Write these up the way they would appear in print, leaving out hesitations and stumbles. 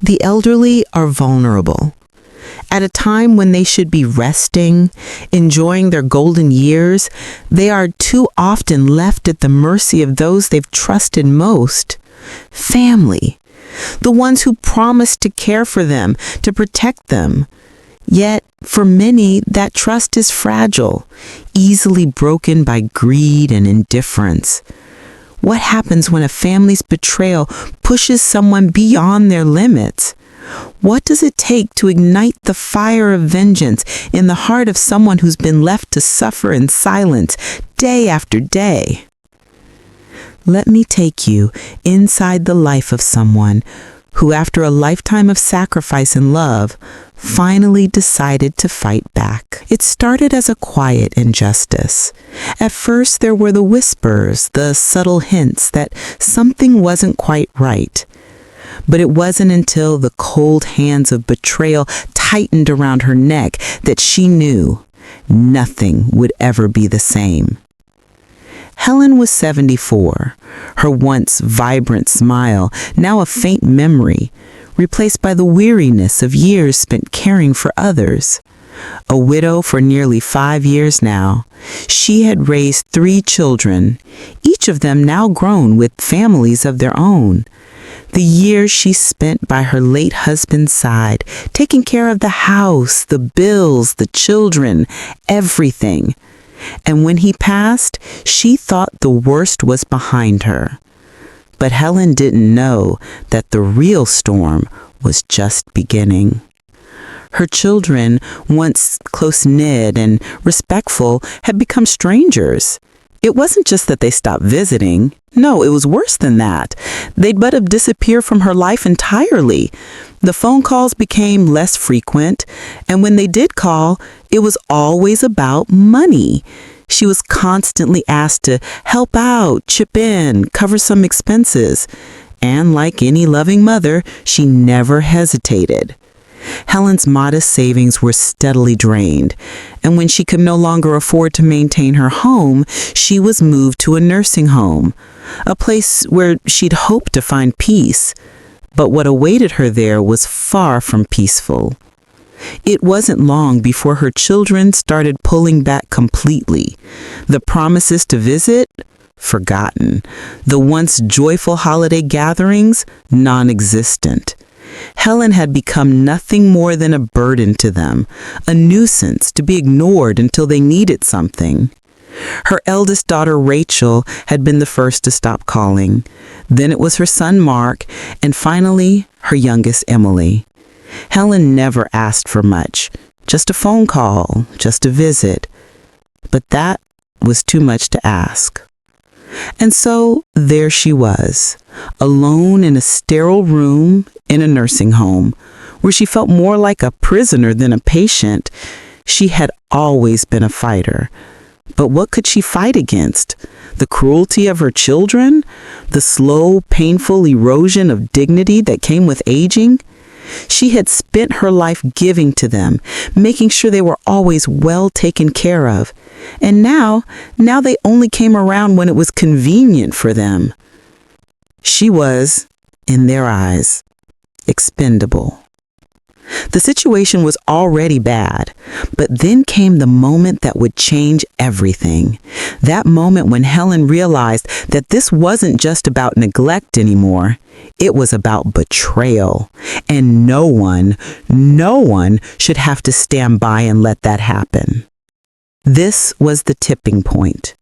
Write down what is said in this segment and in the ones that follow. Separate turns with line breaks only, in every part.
The elderly are vulnerable. At a time when they should be resting, enjoying their golden years, they are too often left at the mercy of those they've trusted most. Family, the ones who promised to care for them, to protect them. Yet, for many, that trust is fragile, easily broken by greed and indifference. What happens when a family's betrayal pushes someone beyond their limits? What does it take to ignite the fire of vengeance in the heart of someone who's been left to suffer in silence day after day? Let me take you inside the life of someone who, after a lifetime of sacrifice and love, finally decided to fight back. It started as a quiet injustice. At first, there were the whispers, the subtle hints that something wasn't quite right. But it wasn't until the cold hands of betrayal tightened around her neck that she knew nothing would ever be the same. Helen was 74, her once vibrant smile now a faint memory, replaced by the weariness of years spent caring for others. A widow for nearly 5 years now, she had raised 3 children, each of them now grown with families of their own. The years she spent by her late husband's side, taking care of the house, the bills, the children, everything. And when he passed, she thought the worst was behind her. But Helen didn't know that the real storm was just beginning. Her children, once close-knit and respectful, had become strangers. It wasn't just that they stopped visiting. No, it was worse than that. They'd but have disappeared from her life entirely. The phone calls became less frequent, and when they did call, it was always about money. She was constantly asked to help out, chip in, cover some expenses. And like any loving mother, she never hesitated. Helen's modest savings were steadily drained, and when she could no longer afford to maintain her home, she was moved to a nursing home, a place where she'd hoped to find peace. But what awaited her there was far from peaceful. It wasn't long before her children started pulling back completely. The promises to visit? Forgotten. The once joyful holiday gatherings? Non-existent. Helen had become nothing more than a burden to them, a nuisance to be ignored until they needed something. Her eldest daughter, Rachel, had been the first to stop calling. Then it was her son, Mark, and finally, her youngest, Emily. Helen never asked for much, just a phone call, just a visit. But that was too much to ask. And so there she was, alone in a sterile room in a nursing home, where she felt more like a prisoner than a patient. She had always been a fighter. But what could she fight against? The cruelty of her children? The slow, painful erosion of dignity that came with aging? She had spent her life giving to them, making sure they were always well taken care of. And now they only came around when it was convenient for them. She was, in their eyes, expendable. The situation was already bad, but then came the moment that would change everything. That moment when Helen realized that this wasn't just about neglect anymore. It was about betrayal, and no one should have to stand by and let that happen. This was the tipping point.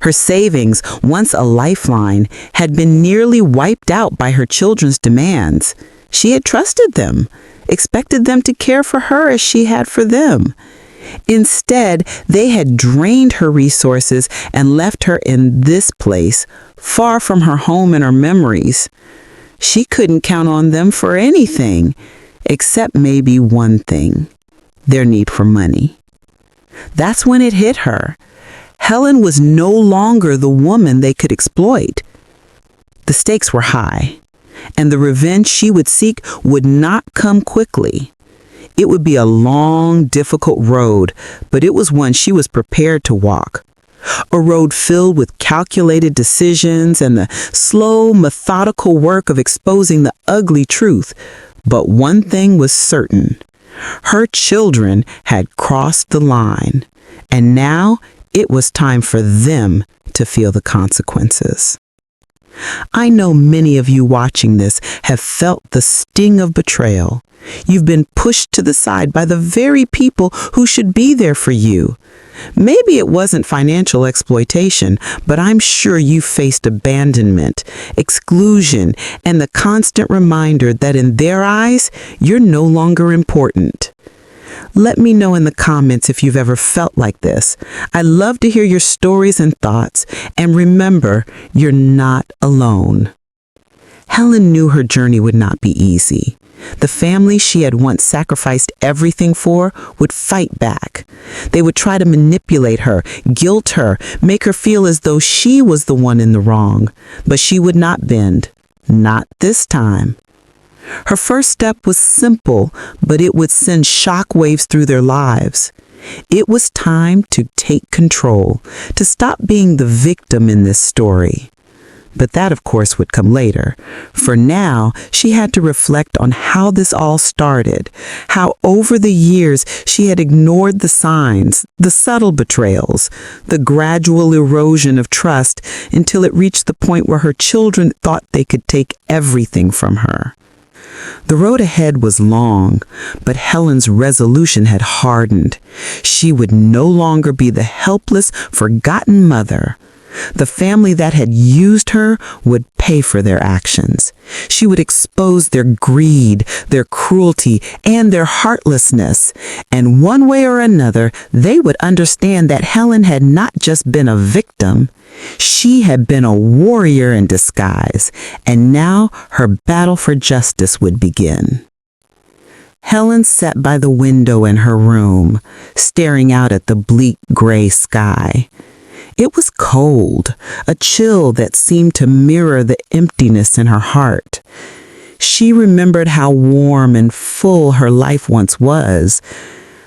Her savings, once a lifeline, had been nearly wiped out by her children's demands. She had trusted them, expected them to care for her as she had for them. Instead, they had drained her resources and left her in this place, far from her home and her memories. She couldn't count on them for anything, except maybe one thing: their need for money. That's when it hit her. Helen was no longer the woman they could exploit. The stakes were high, and the revenge she would seek would not come quickly. It would be a long, difficult road, but it was one she was prepared to walk. A road filled with calculated decisions and the slow, methodical work of exposing the ugly truth, But one thing was certain. Her children had crossed the line, and now it was time for them to feel the consequences. I know many of you watching this have felt the sting of betrayal. You've been pushed to the side by the very people who should be there for you. Maybe it wasn't financial exploitation, but I'm sure you faced abandonment, exclusion, and the constant reminder that in their eyes, you're no longer important. Let me know in the comments if you've ever felt like this. I'd love to hear your stories and thoughts, and remember, you're not alone. Helen knew her journey would not be easy. The family she had once sacrificed everything for would fight back. They would try to manipulate her, guilt her, make her feel as though she was the one in the wrong. But she would not bend. Not this time. Her first step was simple, but it would send shockwaves through their lives. It was time to take control, to stop being the victim in this story. But that, of course, would come later. For now, she had to reflect on how this all started, how over the years she had ignored the signs, the subtle betrayals, the gradual erosion of trust until it reached the point where her children thought they could take everything from her. The road ahead was long, but Helen's resolution had hardened. She would no longer be the helpless, forgotten mother. The family that had used her would pay for their actions. She would expose their greed, their cruelty, and their heartlessness. And one way or another, they would understand that Helen had not just been a victim. She had been a warrior in disguise, and now her battle for justice would begin. Helen sat by the window in her room, staring out at the bleak gray sky. It was cold, a chill that seemed to mirror the emptiness in her heart. She remembered how warm and full her life once was.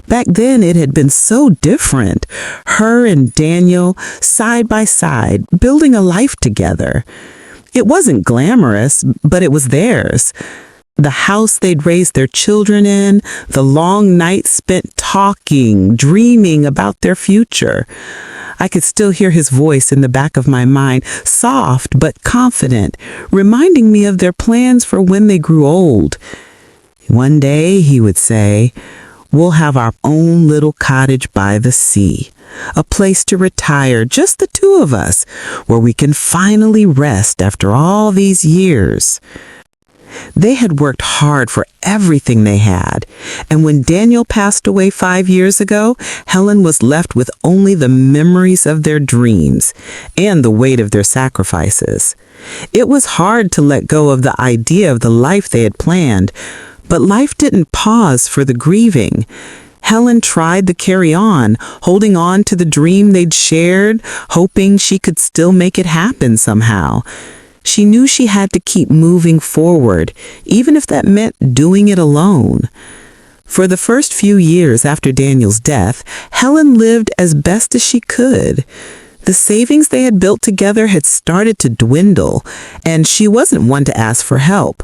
Back then, it had been so different. Her and Daniel, side by side, building a life together. It wasn't glamorous, but it was theirs. The house they'd raised their children in, the long nights spent talking, dreaming about their future. I could still hear his voice in the back of my mind, soft but confident, reminding me of their plans for when they grew old. One day, he would say, "We'll have our own little cottage by the sea, a place to retire, just the two of us, where we can finally rest after all these years." They had worked hard for everything they had, and when Daniel passed away 5 years ago, Helen was left with only the memories of their dreams and the weight of their sacrifices. It was hard to let go of the idea of the life they had planned, but life didn't pause for the grieving. Helen tried to carry on, holding on to the dream they'd shared, hoping she could still make it happen somehow. She knew she had to keep moving forward, even if that meant doing it alone. For the first few years after Daniel's death, Helen lived as best as she could. The savings they had built together had started to dwindle, and she wasn't one to ask for help.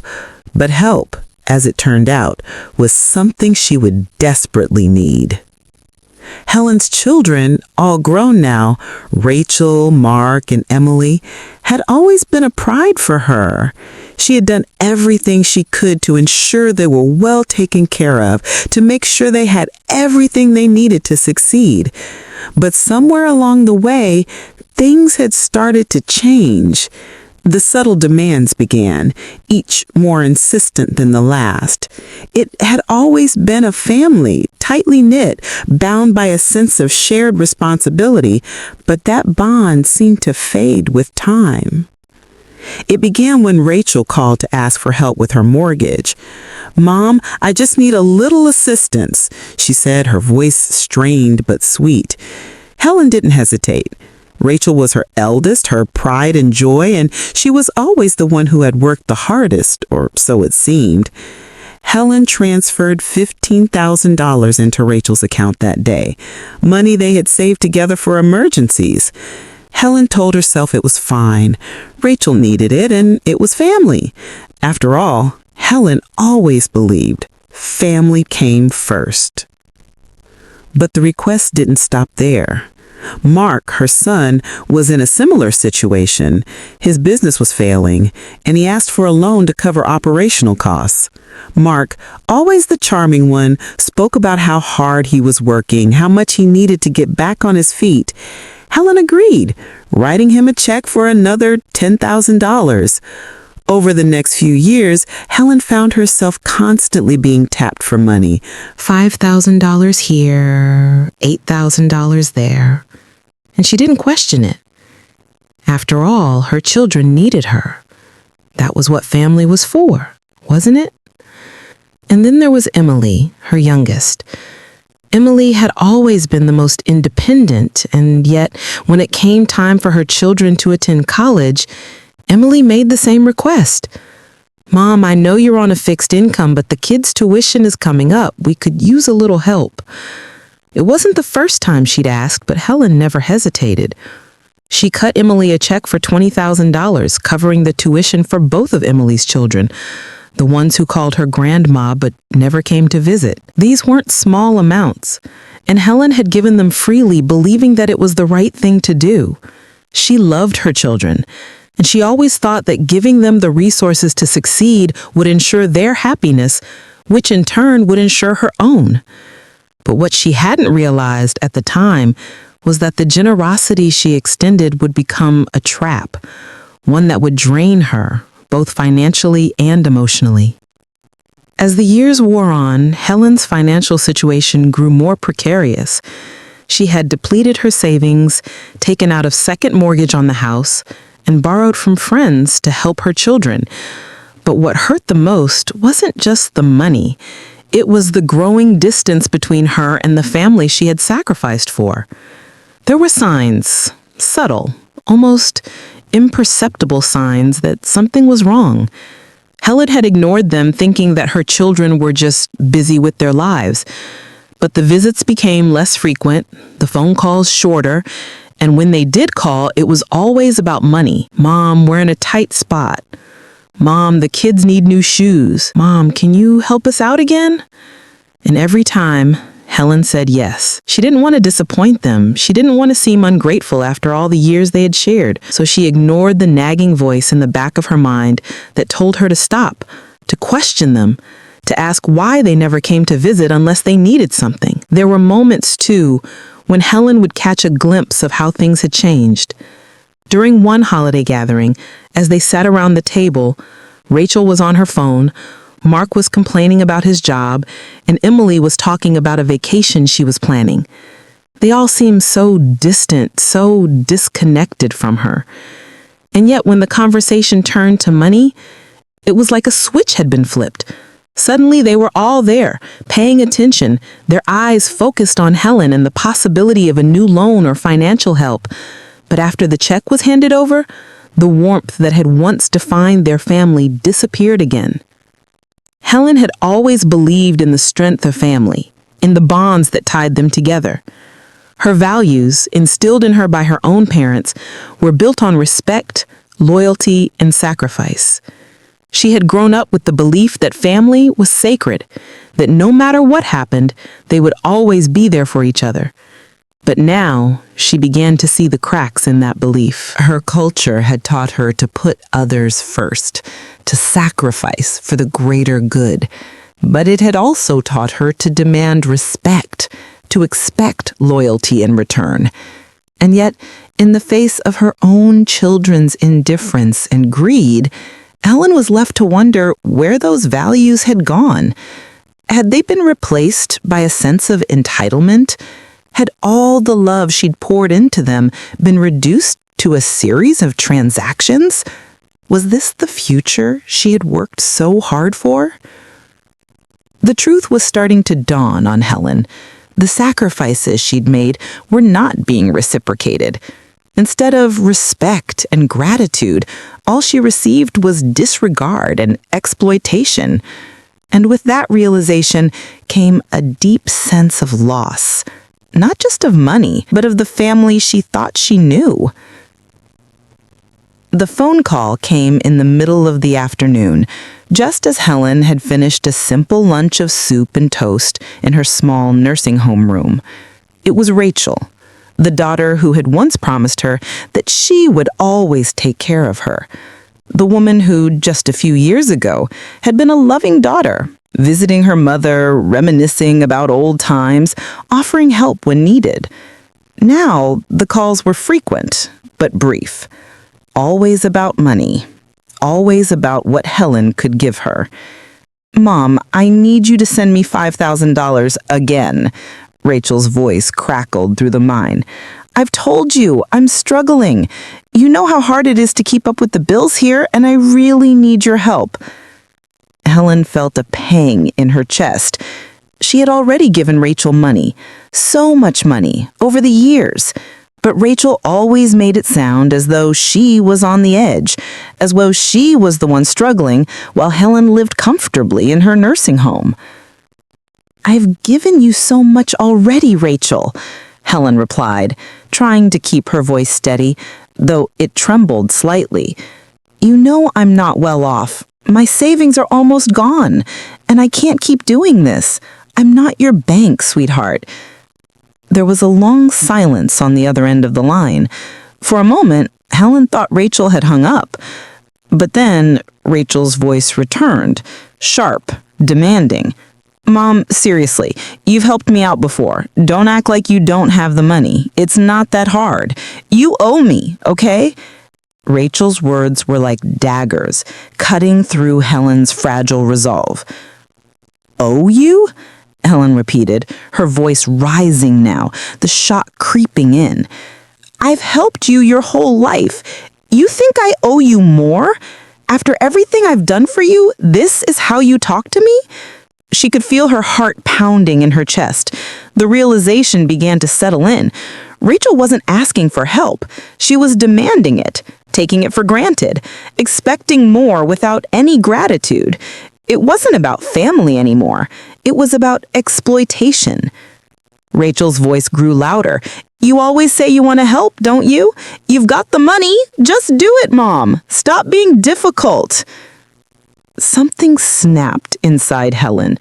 But help, as it turned out, was something she would desperately need. Helen's children, all grown now, Rachel, Mark, and Emily, had always been a pride for her. She had done everything she could to ensure they were well taken care of, to make sure they had everything they needed to succeed. But somewhere along the way, things had started to change. The subtle demands began, each more insistent than the last. It had always been a family, tightly knit, bound by a sense of shared responsibility, but that bond seemed to fade with time. It began when Rachel called to ask for help with her mortgage. "Mom, I just need a little assistance," she said, her voice strained but sweet. Helen didn't hesitate. Rachel was her eldest, her pride and joy, and she was always the one who had worked the hardest, or so it seemed. Helen transferred $15,000 into Rachel's account that day, money they had saved together for emergencies. Helen told herself it was fine. Rachel needed it, and it was family. After all, Helen always believed family came first. But the request didn't stop there. Mark, her son, was in a similar situation. His business was failing, and he asked for a loan to cover operational costs. Mark, always the charming one, spoke about how hard he was working, how much he needed to get back on his feet. Helen agreed, writing him a check for another $10,000. Over the next few years, Helen found herself constantly being tapped for money. $5,000 here, $8,000 there. And she didn't question it. After all, her children needed her. That was what family was for, wasn't it? And then there was Emily, her youngest. Emily had always been the most independent, and yet when it came time for her children to attend college, Emily made the same request. "Mom, I know you're on a fixed income, but the kids' tuition is coming up. We could use a little help." It wasn't the first time she'd asked, but Helen never hesitated. She cut Emily a check for $20,000, covering the tuition for both of Emily's children, the ones who called her grandma but never came to visit. These weren't small amounts, and Helen had given them freely, believing that it was the right thing to do. She loved her children, and she always thought that giving them the resources to succeed would ensure their happiness, which in turn would ensure her own. But what she hadn't realized at the time was that the generosity she extended would become a trap, one that would drain her, both financially and emotionally. As the years wore on, Helen's financial situation grew more precarious. She had depleted her savings, taken out a second mortgage on the house, and borrowed from friends to help her children. But what hurt the most wasn't just the money. It was the growing distance between her and the family she had sacrificed for. There were signs, subtle, almost imperceptible signs that something was wrong. Helen had ignored them, thinking that her children were just busy with their lives. But the visits became less frequent, the phone calls shorter, and when they did call, it was always about money. "Mom, we're in a tight spot. Mom, the kids need new shoes. Mom, can you help us out again?" And every time, Helen said yes. She didn't want to disappoint them. She didn't want to seem ungrateful after all the years they had shared. So she ignored the nagging voice in the back of her mind that told her to stop, to question them, to ask why they never came to visit unless they needed something. There were moments, too, when Helen would catch a glimpse of how things had changed. During one holiday gathering, as they sat around the table, Rachel was on her phone, Mark was complaining about his job, and Emily was talking about a vacation she was planning. They all seemed so distant, so disconnected from her. And yet when the conversation turned to money, it was like a switch had been flipped. Suddenly they were all there, paying attention, their eyes focused on Helen and the possibility of a new loan or financial help. But after the check was handed over, the warmth that had once defined their family disappeared again. Helen had always believed in the strength of family, in the bonds that tied them together. Her values, instilled in her by her own parents, were built on respect, loyalty, and sacrifice. She had grown up with the belief that family was sacred, that no matter what happened, they would always be there for each other. But now, she began to see the cracks in that belief. Her culture had taught her to put others first, to sacrifice for the greater good. But it had also taught her to demand respect, to expect loyalty in return. And yet, in the face of her own children's indifference and greed, Helen was left to wonder where those values had gone. Had they been replaced by a sense of entitlement? Had all the love she'd poured into them been reduced to a series of transactions? Was this the future she had worked so hard for? The truth was starting to dawn on Helen. The sacrifices she'd made were not being reciprocated. Instead of respect and gratitude, all she received was disregard and exploitation. And with that realization came a deep sense of loss, not just of money, but of the family she thought she knew. The phone call came in the middle of the afternoon, just as Helen had finished a simple lunch of soup and toast in her small nursing home room. It was Rachel, the daughter who had once promised her that she would always take care of her. The woman who, just a few years ago, had been a loving daughter, visiting her mother, reminiscing about old times, offering help when needed. Now, the calls were frequent, but brief. Always about money. Always about what Helen could give her. "Mom, I need you to send me $5,000 again." Rachel's voice crackled through the mine. "I've told you, I'm struggling. You know how hard it is to keep up with the bills here, and I really need your help." Helen felt a pang in her chest. She had already given Rachel money, so much money, over the years. But Rachel always made it sound as though she was on the edge, as though she was the one struggling while Helen lived comfortably in her nursing home. "I've given you so much already, Rachel," Helen replied, trying to keep her voice steady, though it trembled slightly. "You know I'm not well off. My savings are almost gone, and I can't keep doing this. I'm not your bank, sweetheart." There was a long silence on the other end of the line. For a moment, Helen thought Rachel had hung up. But then Rachel's voice returned, sharp, demanding. "Mom, seriously, you've helped me out before. Don't act like you don't have the money. It's not that hard. You owe me, okay?" Rachel's words were like daggers, cutting through Helen's fragile resolve. "Owe you?" Helen repeated, her voice rising now, the shock creeping in. "I've helped you your whole life. You think I owe you more? After everything I've done for you, this is how you talk to me?" She could feel her heart pounding in her chest. The realization began to settle in. Rachel wasn't asking for help. She was demanding it, taking it for granted, expecting more without any gratitude. It wasn't about family anymore. It was about exploitation. Rachel's voice grew louder. "You always say you want to help, don't you? You've got the money. Just do it, Mom. Stop being difficult." Something snapped inside Helen.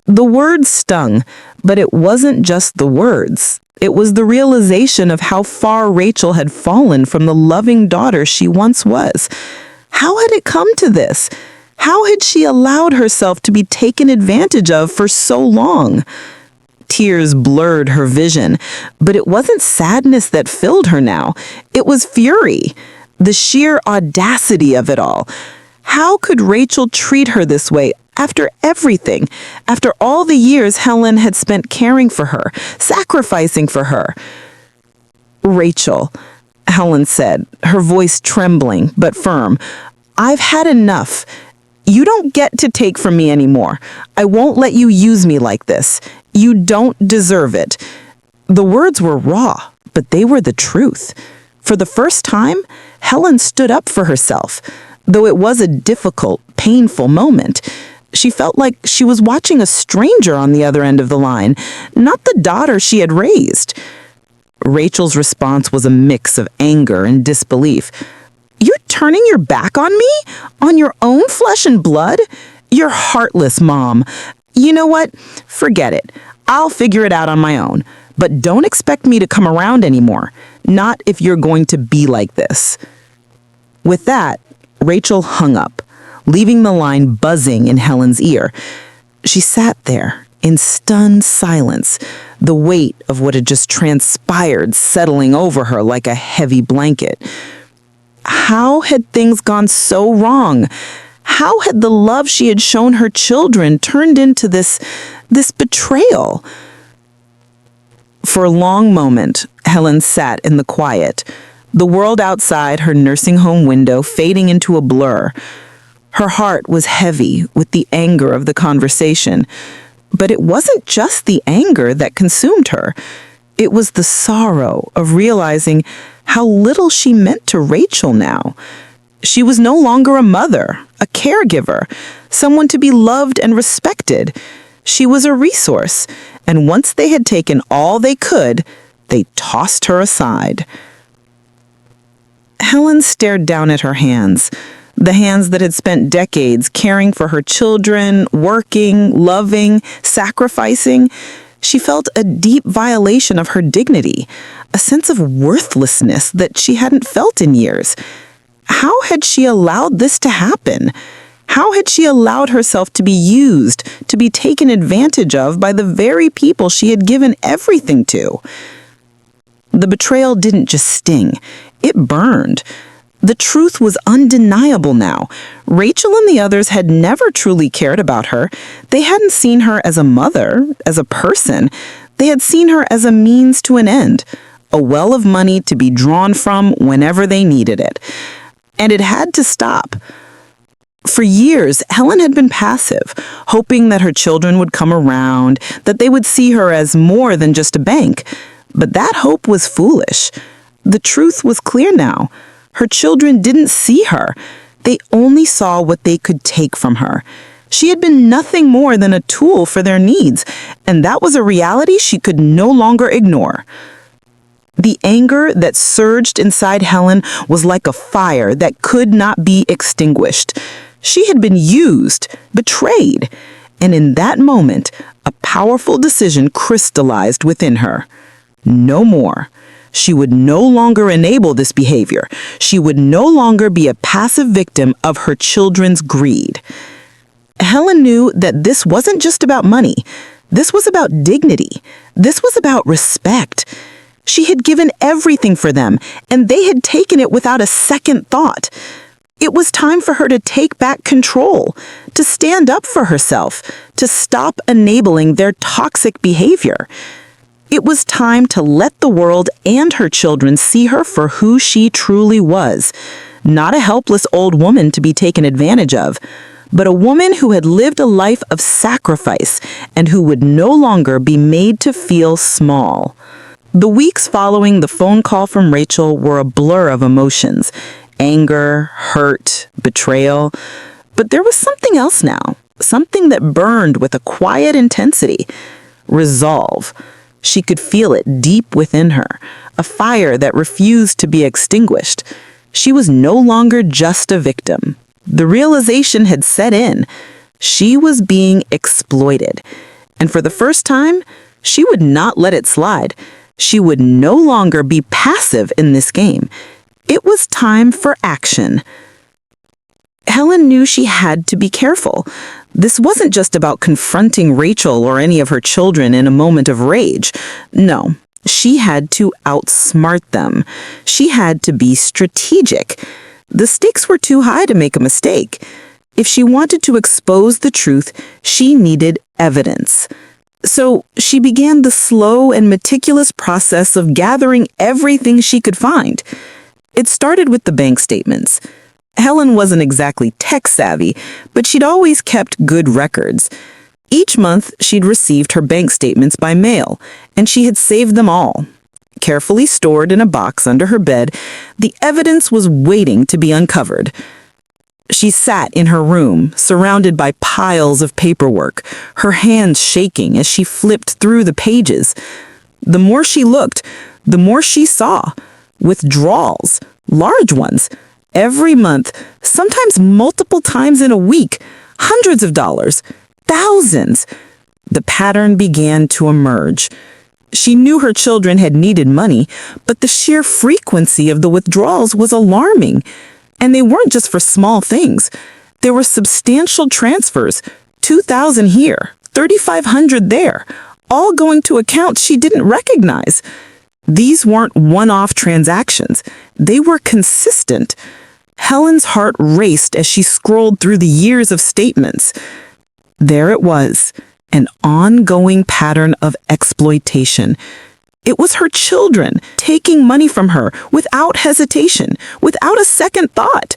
The words stung, but it wasn't just the words. It was the realization of how far Rachel had fallen from the loving daughter she once was. How had it come to this? How had she allowed herself to be taken advantage of for so long? Tears blurred her vision, but it wasn't sadness that filled her now. It was fury, the sheer audacity of it all. How could Rachel treat her this way after everything, after all the years Helen had spent caring for her, sacrificing for her? "Rachel," Helen said, her voice trembling but firm, "I've had enough. You don't get to take from me anymore. I won't let you use me like this. You don't deserve it." The words were raw, but they were the truth. For the first time, Helen stood up for herself. Though it was a difficult, painful moment, she felt like she was watching a stranger on the other end of the line, not the daughter she had raised. Rachel's response was a mix of anger and disbelief. "You're turning your back on me? On your own flesh and blood? You're heartless, Mom. You know what? Forget it. I'll figure it out on my own. But don't expect me to come around anymore. Not if you're going to be like this." With that, Rachel hung up, leaving the line buzzing in Helen's ear. She sat there in stunned silence, the weight of what had just transpired settling over her like a heavy blanket. How had things gone so wrong? How had the love she had shown her children turned into this betrayal? For a long moment, Helen sat in the quiet, the world outside her nursing home window fading into a blur. Her heart was heavy with the anger of the conversation, but it wasn't just the anger that consumed her. It was the sorrow of realizing how little she meant to Rachel now. She was no longer a mother, a caregiver, someone to be loved and respected. She was a resource, and once they had taken all they could, they tossed her aside. Helen stared down at her hands, the hands that had spent decades caring for her children, working, loving, sacrificing. She felt a deep violation of her dignity, a sense of worthlessness that she hadn't felt in years. How had she allowed this to happen? How had she allowed herself to be used, to be taken advantage of by the very people she had given everything to? The betrayal didn't just sting, it burned. The truth was undeniable now. Rachel and the others had never truly cared about her. They hadn't seen her as a mother, as a person. They had seen her as a means to an end, a well of money to be drawn from whenever they needed it. And it had to stop. For years, Helen had been passive, hoping that her children would come around, that they would see her as more than just a bank. But that hope was foolish. The truth was clear now. Her children didn't see her. They only saw what they could take from her. She had been nothing more than a tool for their needs, and that was a reality she could no longer ignore. The anger that surged inside Helen was like a fire that could not be extinguished. She had been used, betrayed, and in that moment, a powerful decision crystallized within her. No more. She would no longer enable this behavior. She would no longer be a passive victim of her children's greed. Helen knew that this wasn't just about money. This was about dignity. This was about respect. She had given everything for them, and they had taken it without a second thought. It was time for her to take back control, to stand up for herself, to stop enabling their toxic behavior. It was time to let the world and her children see her for who she truly was, not a helpless old woman to be taken advantage of, but a woman who had lived a life of sacrifice and who would no longer be made to feel small. The weeks following the phone call from Rachel were a blur of emotions: anger, hurt, betrayal. But there was something else now, something that burned with a quiet intensity: resolve. She could feel it deep within her, a fire that refused to be extinguished. She was no longer just a victim. The realization had set in. She was being exploited. And for the first time, she would not let it slide. She would no longer be passive in this game. It was time for action. Helen knew she had to be careful. This wasn't just about confronting Rachel or any of her children in a moment of rage. No, she had to outsmart them. She had to be strategic. The stakes were too high to make a mistake. If she wanted to expose the truth, she needed evidence. So she began the slow and meticulous process of gathering everything she could find. It started with the bank statements. Helen wasn't exactly tech-savvy, but she'd always kept good records. Each month, she'd received her bank statements by mail, and she had saved them all. Carefully stored in a box under her bed, the evidence was waiting to be uncovered. She sat in her room, surrounded by piles of paperwork, her hands shaking as she flipped through the pages. The more she looked, the more she saw. Withdrawals, large ones, every month, sometimes multiple times in a week, hundreds of dollars, thousands. The pattern began to emerge. She knew her children had needed money, but the sheer frequency of the withdrawals was alarming. And they weren't just for small things. There were substantial transfers, $2,000 here, $3,500 there, all going to accounts she didn't recognize. These weren't one-off transactions. They were consistent. Helen's heart raced as she scrolled through the years of statements. There it was, an ongoing pattern of exploitation. It was her children taking money from her without hesitation, without a second thought.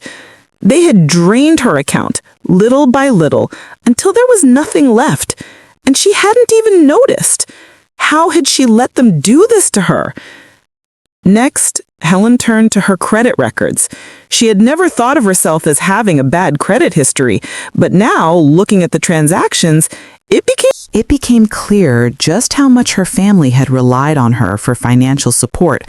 They had drained her account, little by little, until there was nothing left, and she hadn't even noticed. How had she let them do this to her? Next, Helen turned to her credit records. She had never thought of herself as having a bad credit history, but now, looking at the transactions, it became clear just how much her family had relied on her for financial support.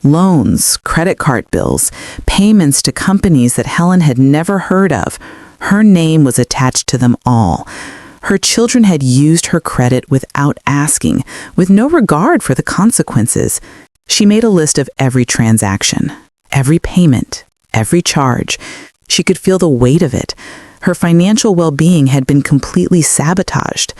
Loans, credit card bills, payments to companies that Helen had never heard of. Her name was attached to them all. Her children had used her credit without asking, with no regard for the consequences. She made a list of every transaction, every payment, every charge. She could feel the weight of it. Her financial well-being had been completely sabotaged.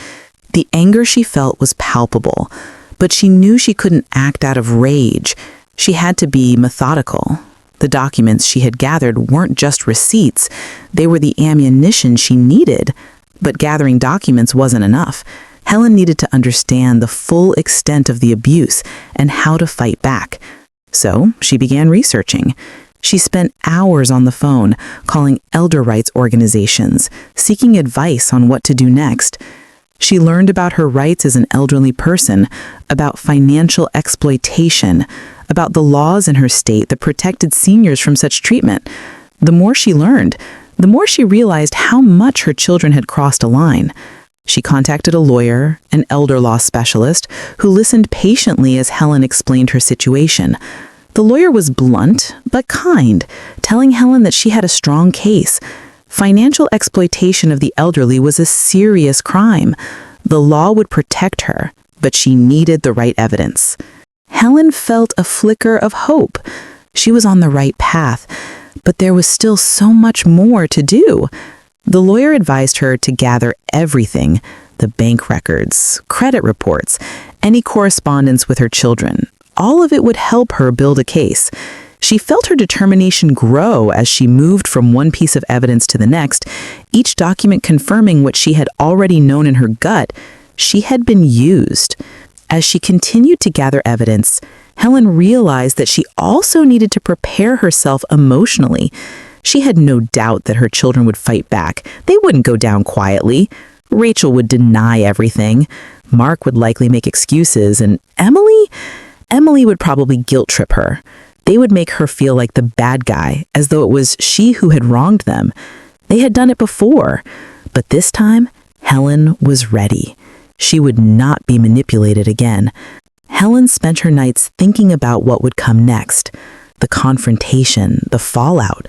The anger she felt was palpable, but she knew she couldn't act out of rage. She had to be methodical. The documents she had gathered weren't just receipts. They were the ammunition she needed. But gathering documents wasn't enough. Helen needed to understand the full extent of the abuse and how to fight back. So she began researching. She spent hours on the phone, calling elder rights organizations, seeking advice on what to do next. She learned about her rights as an elderly person, about financial exploitation, about the laws in her state that protected seniors from such treatment. The more she learned, the more she realized how much her children had crossed a line. She contacted a lawyer, an elder law specialist, who listened patiently as Helen explained her situation. The lawyer was blunt, but kind, telling Helen that she had a strong case. Financial exploitation of the elderly was a serious crime. The law would protect her, but she needed the right evidence. Helen felt a flicker of hope. She was on the right path, but there was still so much more to do. The lawyer advised her to gather everything, the bank records, credit reports, any correspondence with her children. All of it would help her build a case. She felt her determination grow as she moved from one piece of evidence to the next, each document confirming what she had already known in her gut. She had been used. As she continued to gather evidence, Helen realized that she also needed to prepare herself emotionally. She had no doubt that her children would fight back. They wouldn't go down quietly. Rachel would deny everything. Mark would likely make excuses, and Emily would probably guilt trip her. They would make her feel like the bad guy, as though it was she who had wronged them. They had done it before, but this time, Helen was ready. She would not be manipulated again. Helen spent her nights thinking about what would come next. The confrontation, the fallout.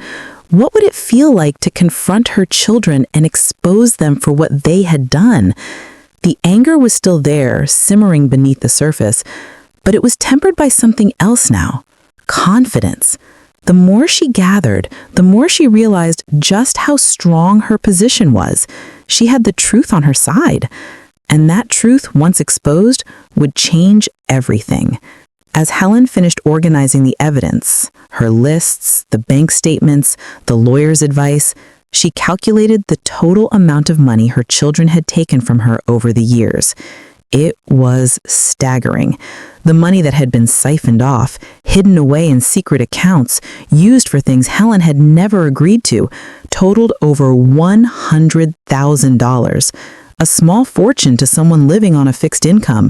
What would it feel like to confront her children and expose them for what they had done? The anger was still there, simmering beneath the surface, but it was tempered by something else now. Confidence. The more she gathered, the more she realized just how strong her position was. She had the truth on her side. And that truth, once exposed, would change everything. As Helen finished organizing the evidence, her lists, the bank statements, the lawyer's advice, she calculated the total amount of money her children had taken from her over the years. It was staggering. The money that had been siphoned off, hidden away in secret accounts, used for things Helen had never agreed to, totaled over $100,000. A small fortune to someone living on a fixed income.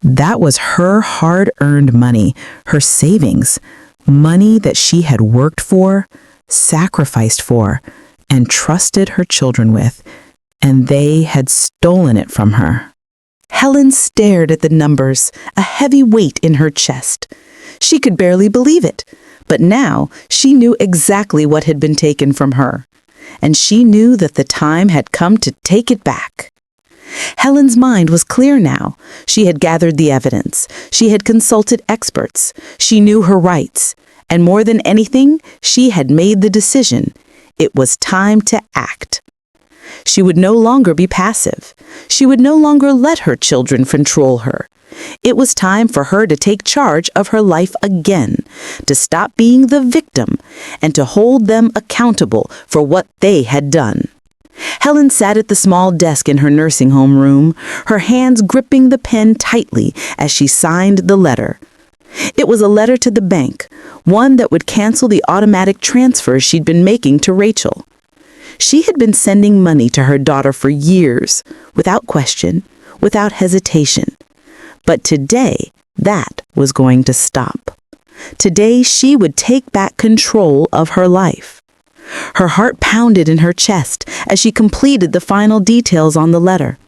That was her hard-earned money, her savings, money that she had worked for, sacrificed for, and trusted her children with, and they had stolen it from her. Helen stared at the numbers, a heavy weight in her chest. She could barely believe it, but now she knew exactly what had been taken from her, and she knew that the time had come to take it back. Helen's mind was clear now. She had gathered the evidence. She had consulted experts. She knew her rights. And more than anything, she had made the decision. It was time to act. She would no longer be passive. She would no longer let her children control her. It was time for her to take charge of her life again, to stop being the victim, and to hold them accountable for what they had done. Helen sat at the small desk in her nursing home room, her hands gripping the pen tightly as she signed the letter. It was a letter to the bank, one that would cancel the automatic transfers she'd been making to Rachel. She had been sending money to her daughter for years, without question, without hesitation. But today, that was going to stop. Today she would take back control of her life. Her heart pounded in her chest as she completed the final details on the letter.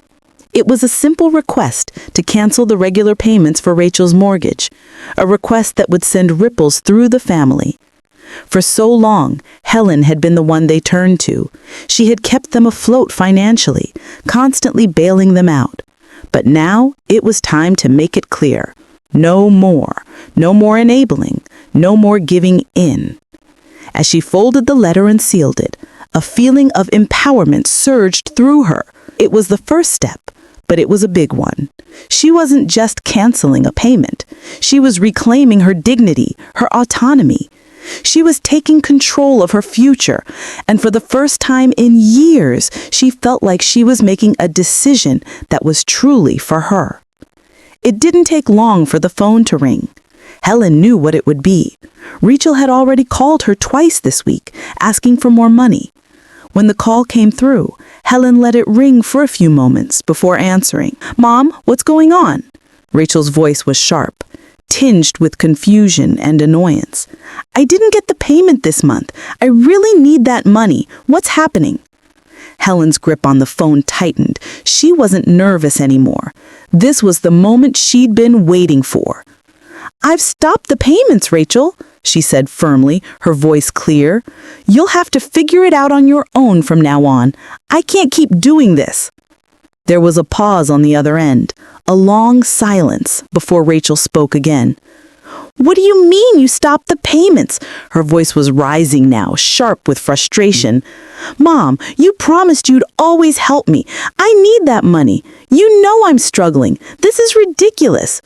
It was a simple request to cancel the regular payments for Rachel's mortgage, a request that would send ripples through the family. For so long, Helen had been the one they turned to. She had kept them afloat financially, constantly bailing them out. But now it was time to make it clear. No more. No more enabling. No more giving in. As she folded the letter and sealed it, a feeling of empowerment surged through her. It was the first step, but it was a big one. She wasn't just canceling a payment. She was reclaiming her dignity, her autonomy. She was taking control of her future, and for the first time in years, she felt like she was making a decision that was truly for her. It didn't take long for the phone to ring. Helen knew what it would be. Rachel had already called her twice this week, asking for more money. When the call came through, Helen let it ring for a few moments before answering. "Mom, what's going on?" Rachel's voice was sharp, tinged with confusion and annoyance. "I didn't get the payment this month. I really need that money. What's happening?" Helen's grip on the phone tightened. She wasn't nervous anymore. This was the moment she'd been waiting for. "I've stopped the payments, Rachel," she said firmly, her voice clear. "You'll have to figure it out on your own from now on. I can't keep doing this." There was a pause on the other end, a long silence before Rachel spoke again. "What do you mean you stopped the payments?" Her voice was rising now, sharp with frustration. "Mom, you promised you'd always help me. I need that money. You know I'm struggling. This is ridiculous."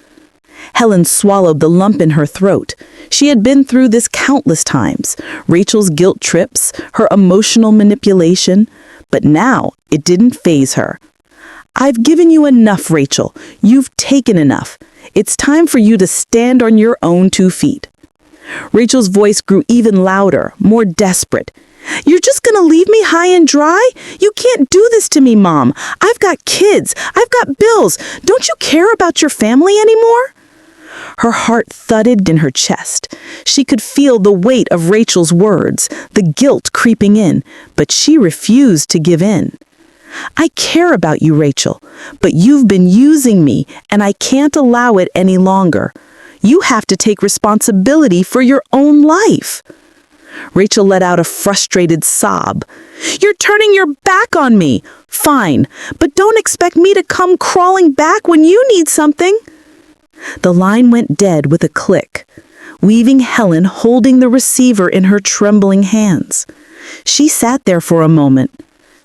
Helen swallowed the lump in her throat. She had been through this countless times. Rachel's guilt trips, her emotional manipulation. But now it didn't faze her. "I've given you enough, Rachel. You've taken enough. It's time for you to stand on your own 2 feet. Rachel's voice grew even louder, more desperate. "You're just gonna leave me high and dry? You can't do this to me, Mom. I've got kids. I've got bills. Don't you care about your family anymore?" Her heart thudded in her chest. She could feel the weight of Rachel's words, the guilt creeping in, but she refused to give in. "I care about you, Rachel, but you've been using me, and I can't allow it any longer. You have to take responsibility for your own life." Rachel let out a frustrated sob. "You're turning your back on me. Fine, but don't expect me to come crawling back when you need something." The line went dead with a click, leaving Helen holding the receiver in her trembling hands. She sat there for a moment,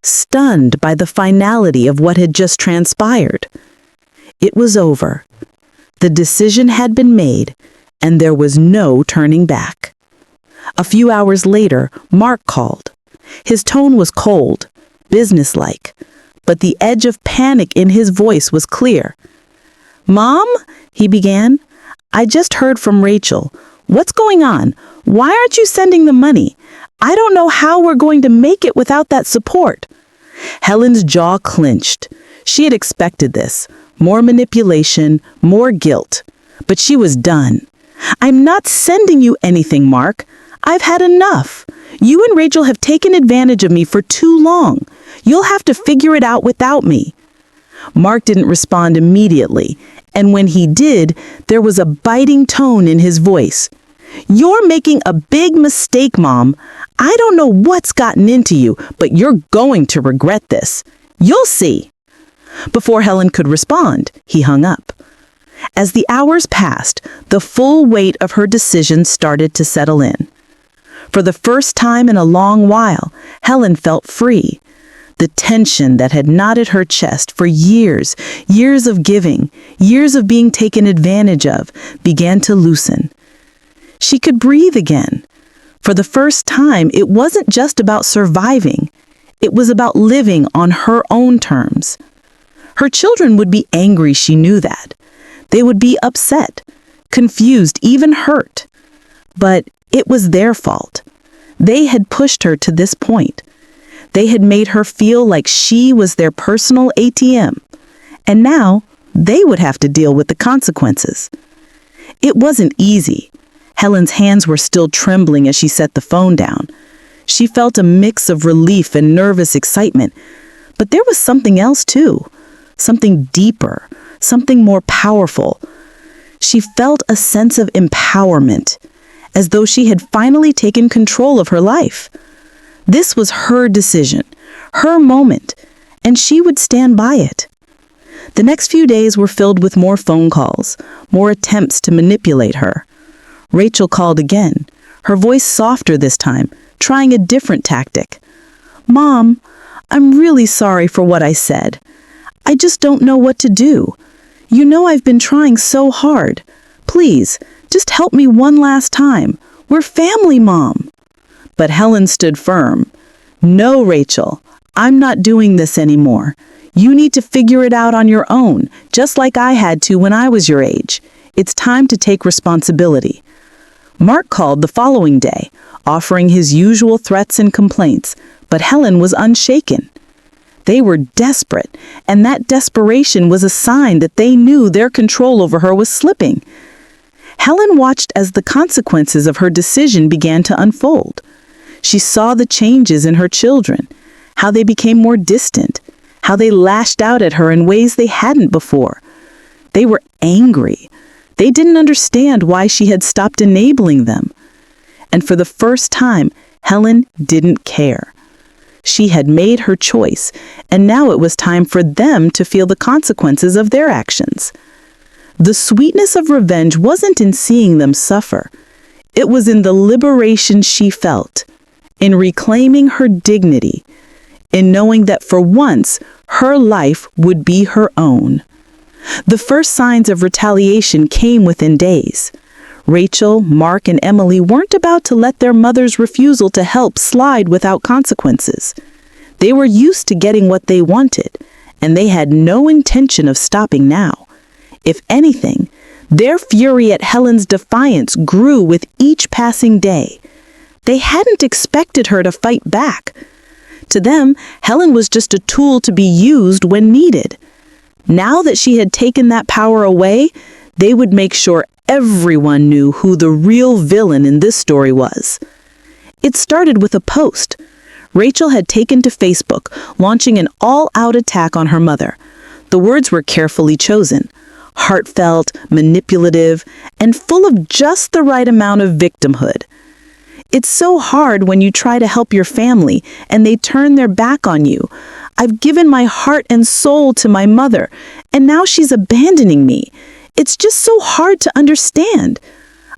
stunned by the finality of what had just transpired. It was over. The decision had been made, and there was no turning back. A few hours later, Mark called. His tone was cold, businesslike, but the edge of panic in his voice was clear. "Mom," he began, "I just heard from Rachel. What's going on? Why aren't you sending the money? I don't know how we're going to make it without that support." Helen's jaw clenched. She had expected this. More manipulation, more guilt. But she was done. "I'm not sending you anything, Mark. I've had enough. You and Rachel have taken advantage of me for too long. You'll have to figure it out without me." Mark didn't respond immediately, and when he did, there was a biting tone in his voice. "You're making a big mistake, Mom. I don't know what's gotten into you, but you're going to regret this. You'll see." Before Helen could respond, he hung up. As the hours passed, the full weight of her decision started to settle in. For the first time in a long while, Helen felt free. The tension that had knotted her chest for years, years of giving, years of being taken advantage of, began to loosen. She could breathe again. For the first time, it wasn't just about surviving. It was about living on her own terms. Her children would be angry, she knew that. They would be upset, confused, even hurt. But it was their fault. They had pushed her to this point. They had made her feel like she was their personal ATM. And now, they would have to deal with the consequences. It wasn't easy.
Helen's hands were still trembling as she set the phone down. She felt a mix of relief and nervous excitement, but there was something else too, something deeper, something more powerful. She felt a sense of empowerment, as though she had finally taken control of her life. This was her decision, her moment, and she would stand by it. The next few days were filled with more phone calls, more attempts to manipulate her. Rachel called again, her voice softer this time, trying a different tactic. "Mom, I'm really sorry for what I said. I just don't know what to do. You know I've been trying so hard. Please, just help me one last time. We're family, Mom." But Helen stood firm. "No, Rachel, I'm not doing this anymore. You need to figure it out on your own, just like I had to when I was your age. It's time to take responsibility." Mark called the following day, offering his usual threats and complaints, but Helen was unshaken. They were desperate, and that desperation was a sign that they knew their control over her was slipping. Helen watched as the consequences of her decision began to unfold. She saw the changes in her children, how they became more distant, how they lashed out at her in ways they hadn't before. They were angry. They didn't understand why she had stopped enabling them. And for the first time, Helen didn't care. She had made her choice, and now it was time for them to feel the consequences of their actions. The sweetness of revenge wasn't in seeing them suffer. It was in the liberation she felt, in reclaiming her dignity, in knowing that for once, her life would be her own. The first signs of retaliation came within days. Rachel, Mark, and Emily weren't about to let their mother's refusal to help slide without consequences. They were used to getting what they wanted, and they had no intention of stopping now. If anything, their fury at Helen's defiance grew with each passing day. They hadn't expected her to fight back. To them, Helen was just a tool to be used when needed. Now that she had taken that power away, they would make sure everyone knew who the real villain in this story was. It started with a post. Rachel had taken to Facebook, launching an all-out attack on her mother. The words were carefully chosen, heartfelt, manipulative, and full of just the right amount of victimhood. It's so hard when you try to help your family and they turn their back on you. I've given my heart and soul to my mother, and now she's abandoning me. It's just so hard to understand.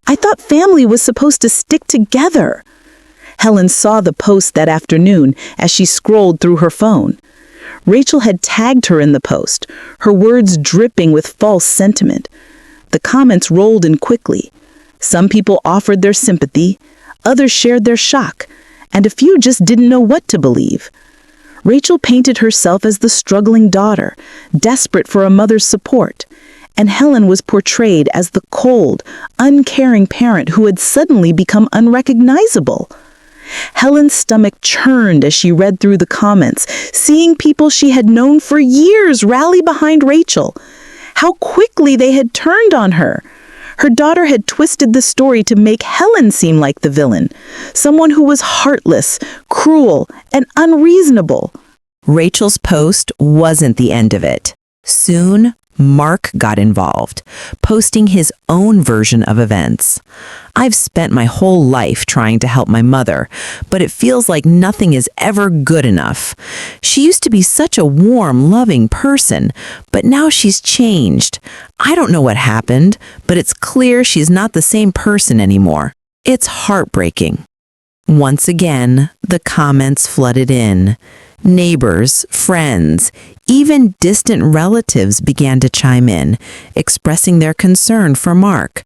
I thought family was supposed to stick together. Helen saw the post that afternoon as she scrolled through her phone. Rachel had tagged her in the post, her words dripping with false sentiment. The comments rolled in quickly. Some people offered their sympathy, others shared their shock, and a few just didn't know what to believe. Rachel painted herself as the struggling daughter, desperate for a mother's support, and Helen was portrayed as the cold, uncaring parent who had suddenly become unrecognizable. Helen's stomach churned as she read through the comments, seeing people she had known for years rally behind Rachel. How quickly they had turned on her. Her daughter had twisted the story to make Helen seem like the villain, someone who was heartless, cruel, and unreasonable.
Rachel's post wasn't the end of it. Soon, Mark got involved, posting his own version of events. I've spent my whole life trying to help my mother, but it feels like nothing is ever good enough. She used to be such a warm, loving person, but now she's changed. I don't know what happened, but it's clear she's not the same person anymore. It's heartbreaking. Once again, the comments flooded in. Neighbors, friends, even distant relatives began to chime in, expressing their concern for Mark.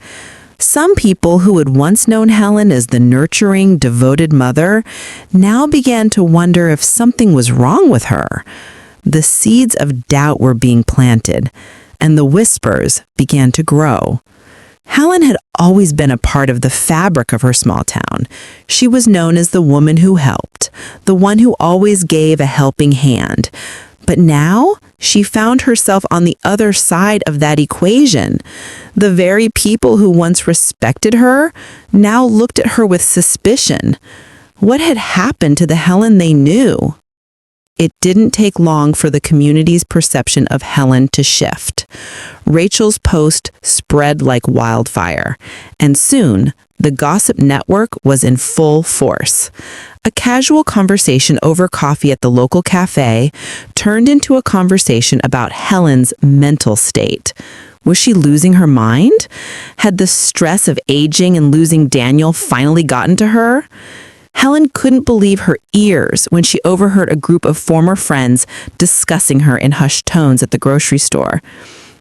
Some people who had once known Helen as the nurturing, devoted mother now began to wonder if something was wrong with her. The seeds of doubt were being planted, and the whispers began to grow. Helen had always been a part of the fabric of her small town. She was known as the woman who helped, the one who always gave a helping hand. But now she found herself on the other side of that equation. The very people who once respected her now looked at her with suspicion. What had happened to the Helen they knew? It didn't take long for the community's perception of Helen to shift. Rachel's post spread like wildfire, and soon the gossip network was in full force. A casual conversation over coffee at the local cafe turned into a conversation about Helen's mental state. Was she losing her mind? Had the stress of aging and losing Daniel finally gotten to her? Helen couldn't believe her ears when she overheard a group of former friends discussing her in hushed tones at the grocery store.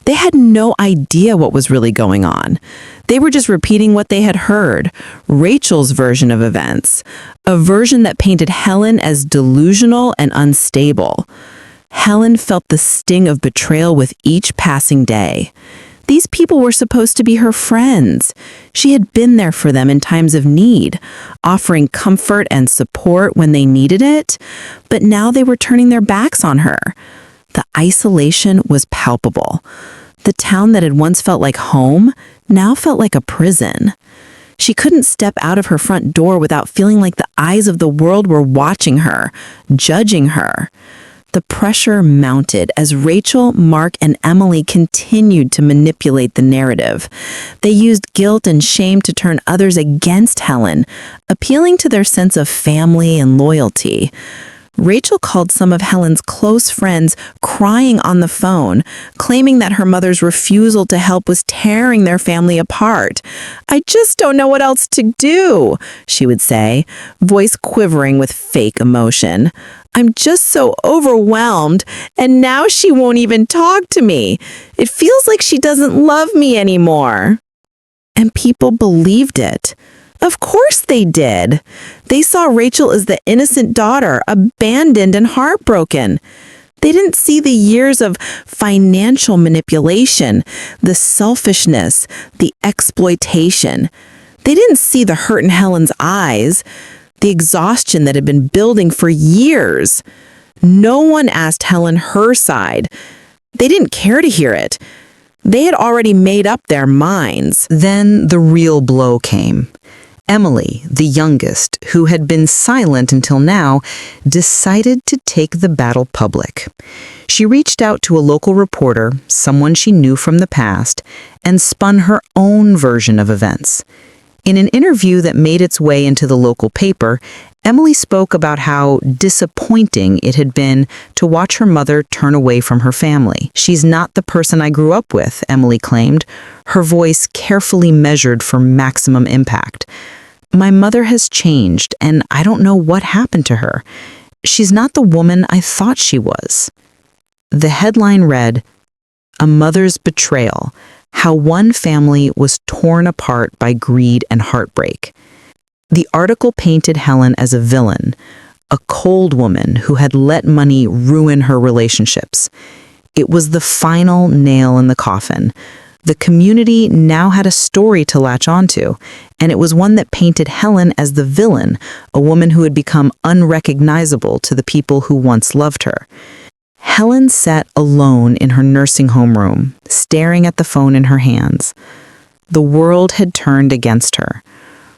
They had no idea what was really going on. They were just repeating what they had heard, Rachel's version of events, a version that painted Helen as delusional and unstable. Helen felt the sting of betrayal with each passing day. These people were supposed to be her friends. She had been there for them in times of need, offering comfort and support when they needed it, but now they were turning their backs on her. The isolation was palpable. The town that had once felt like home now felt like a prison. She couldn't step out of her front door without feeling like the eyes of the world were watching her, judging her. The pressure mounted as Rachel, Mark, and Emily continued to manipulate the narrative. They used guilt and shame to turn others against Helen, appealing to their sense of family and loyalty. Rachel called some of Helen's close friends crying on the phone, claiming that her mother's refusal to help was tearing their family apart. "I just don't know what else to do," she would say, voice quivering with fake emotion. "I'm just so overwhelmed, and now she won't even talk to me. It feels like she doesn't love me anymore." And people believed it. Of course they did. They saw Rachel as the innocent daughter, abandoned and heartbroken. They didn't see the years of financial manipulation, the selfishness, the exploitation. They didn't see the hurt in Helen's eyes, the exhaustion that had been building for years. No one asked Helen her side. They didn't care to hear it. They had already made up their minds.
Then the real blow came. Emily, the youngest, who had been silent until now, decided to take the battle public. She reached out to a local reporter, someone she knew from the past, and spun her own version of events. In an interview that made its way into the local paper, Emily spoke about how disappointing it had been to watch her mother turn away from her family. "She's not the person I grew up with," Emily claimed, her voice carefully measured for maximum impact. "My mother has changed, and I don't know what happened to her. She's not the woman I thought she was." The headline read, "A Mother's Betrayal: How One Family Was Torn Apart by Greed and Heartbreak." The article painted Helen as a villain, a cold woman who had let money ruin her relationships. It was the final nail in the coffin. The community now had a story to latch onto, and it was one that painted Helen as the villain, a woman who had become unrecognizable to the people who once loved her. Helen sat alone in her nursing home room, staring at the phone in her hands. The world had turned against her.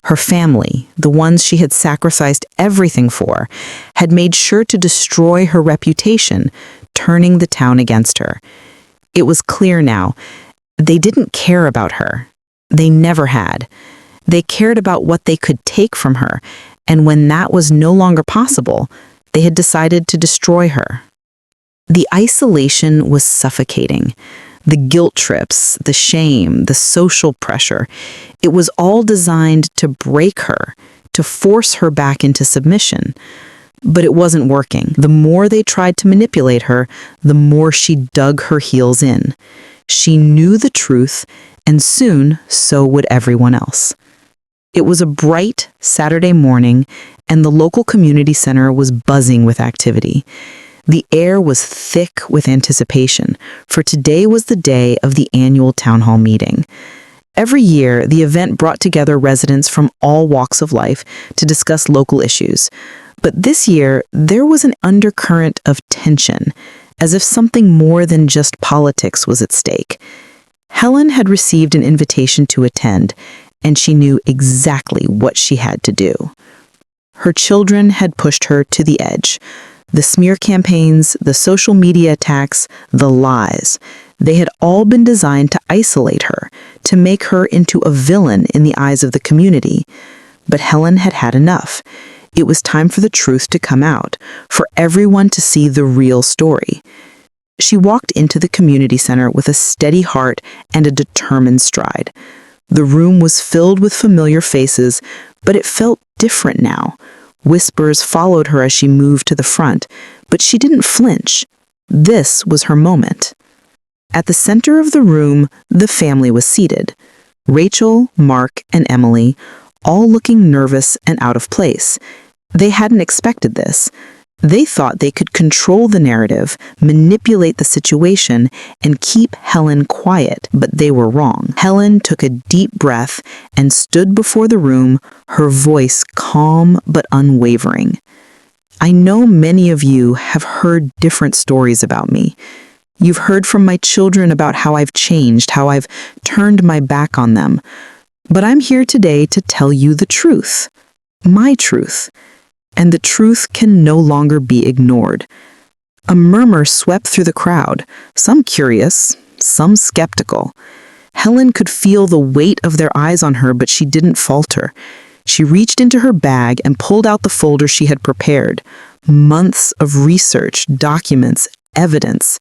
Her family, the ones she had sacrificed everything for, had made sure to destroy her reputation, turning the town against her. It was clear now. They didn't care about her. They never had. They cared about what they could take from her, and when that was no longer possible, they had decided to destroy her. The isolation was suffocating. The guilt trips, the shame, the social pressure, it was all designed to break her, to force her back into submission. But it wasn't working. The more they tried to manipulate her, the more she dug her heels in. She knew the truth, and soon so would everyone else. It was a bright Saturday morning, and the local community center was buzzing with activity. The air was thick with anticipation, for today was the day of the annual town hall meeting. Every year, the event brought together residents from all walks of life to discuss local issues. But this year, there was an undercurrent of tension.
as if something more than just politics was at stake. Helen had received an invitation to attend, and she knew exactly what she had to do. Her children had pushed her to the edge. The smear campaigns, the social media attacks, the lies. They had all been designed to isolate her, to make her into a villain in the eyes of the community. But Helen had had enough. It was time for the truth to come out, for everyone to see the real story. She walked into the community center with a steady heart and a determined stride. The room was filled with familiar faces, but it felt different now. Whispers followed her as she moved to the front, but she didn't flinch. This was her moment. At the center of the room, the family was seated. Rachel, Mark, and Emily, all looking nervous and out of place. They hadn't expected this. They thought they could control the narrative, manipulate the situation, and keep Helen quiet, but they were wrong. Helen took a deep breath and stood before the room, her voice calm but unwavering. I know many of you have heard different stories about me. You've heard from my children about how I've changed, how I've turned my back on them. But I'm here today to tell you the truth. My truth. And the truth can no longer be ignored. A murmur swept through the crowd, some curious, some skeptical. Helen could feel the weight of their eyes on her, but she didn't falter. She reached into her bag and pulled out the folder she had prepared. Months of research, documents, evidence.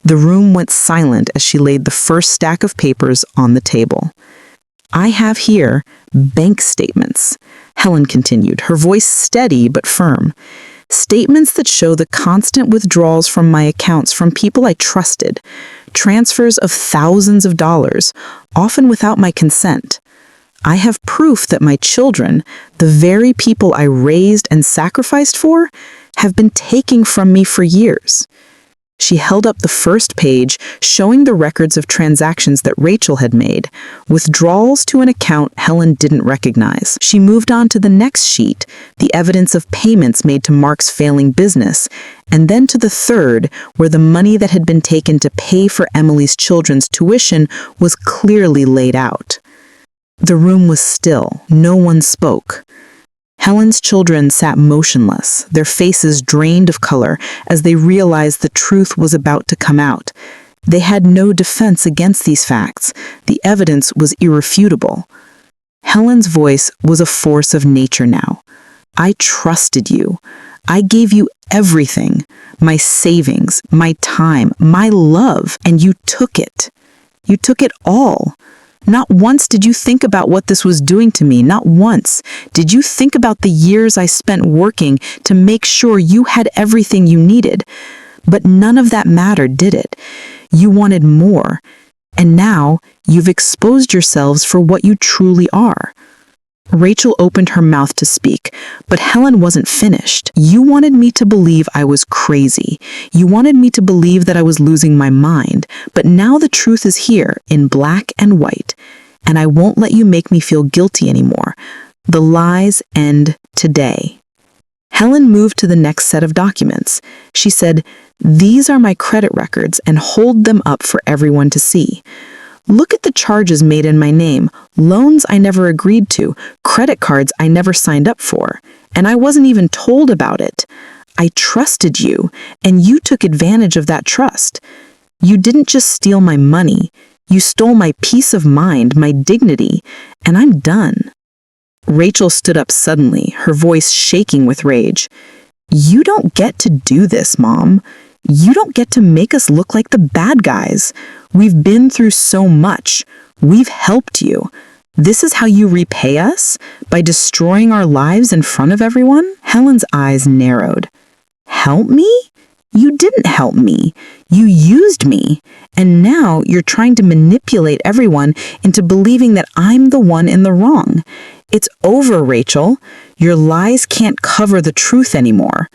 The room went silent as she laid the first stack of papers on the table. I have here bank statements, Helen continued, her voice steady but firm. Statements that show the constant withdrawals from my accounts from people I trusted, transfers of thousands of dollars, often without my consent. I have proof that my children, the very people I raised and sacrificed for, have been taking from me for years. She held up the first page, showing the records of transactions that Rachel had made, withdrawals to an account Helen didn't recognize. She moved on to the next sheet, the evidence of payments made to Mark's failing business, and then to the third, where the money that had been taken to pay for Emily's children's tuition was clearly laid out. The room was still. No one spoke. Helen's children sat motionless, their faces drained of color as they realized the truth was about to come out. They had no defense against these facts. The evidence was irrefutable. Helen's voice was a force of nature now. I trusted you. I gave you everything, my savings, my time, my love, and you took it. You took it all. Not once did you think about what this was doing to me. Not once did you think about the years I spent working to make sure you had everything you needed. But none of that mattered, did it? You wanted more. And now you've exposed yourselves for what you truly are. Rachel opened her mouth to speak, but Helen wasn't finished. You wanted me to believe I was crazy. You wanted me to believe that I was losing my mind. But now the truth is here, in black and white, and I won't let you make me feel guilty anymore. The lies end today. Helen moved to the next set of documents. She said, "These are my credit records, and hold them up for everyone to see. Look at the charges made in my name, loans I never agreed to, credit cards I never signed up for, and I wasn't even told about it. I trusted you, and you took advantage of that trust. You didn't just steal my money, you stole my peace of mind, my dignity, and I'm done." Rachel stood up suddenly, her voice shaking with rage. "You don't get to do this, Mom. You don't get to make us look like the bad guys. We've been through so much. We've helped you. This is how you repay us? By destroying our lives in front of everyone?" Helen's eyes narrowed. "Help me? You didn't help me. You used me. And now you're trying to manipulate everyone into believing that I'm the one in the wrong. It's over, Rachel. Your lies can't cover the truth anymore."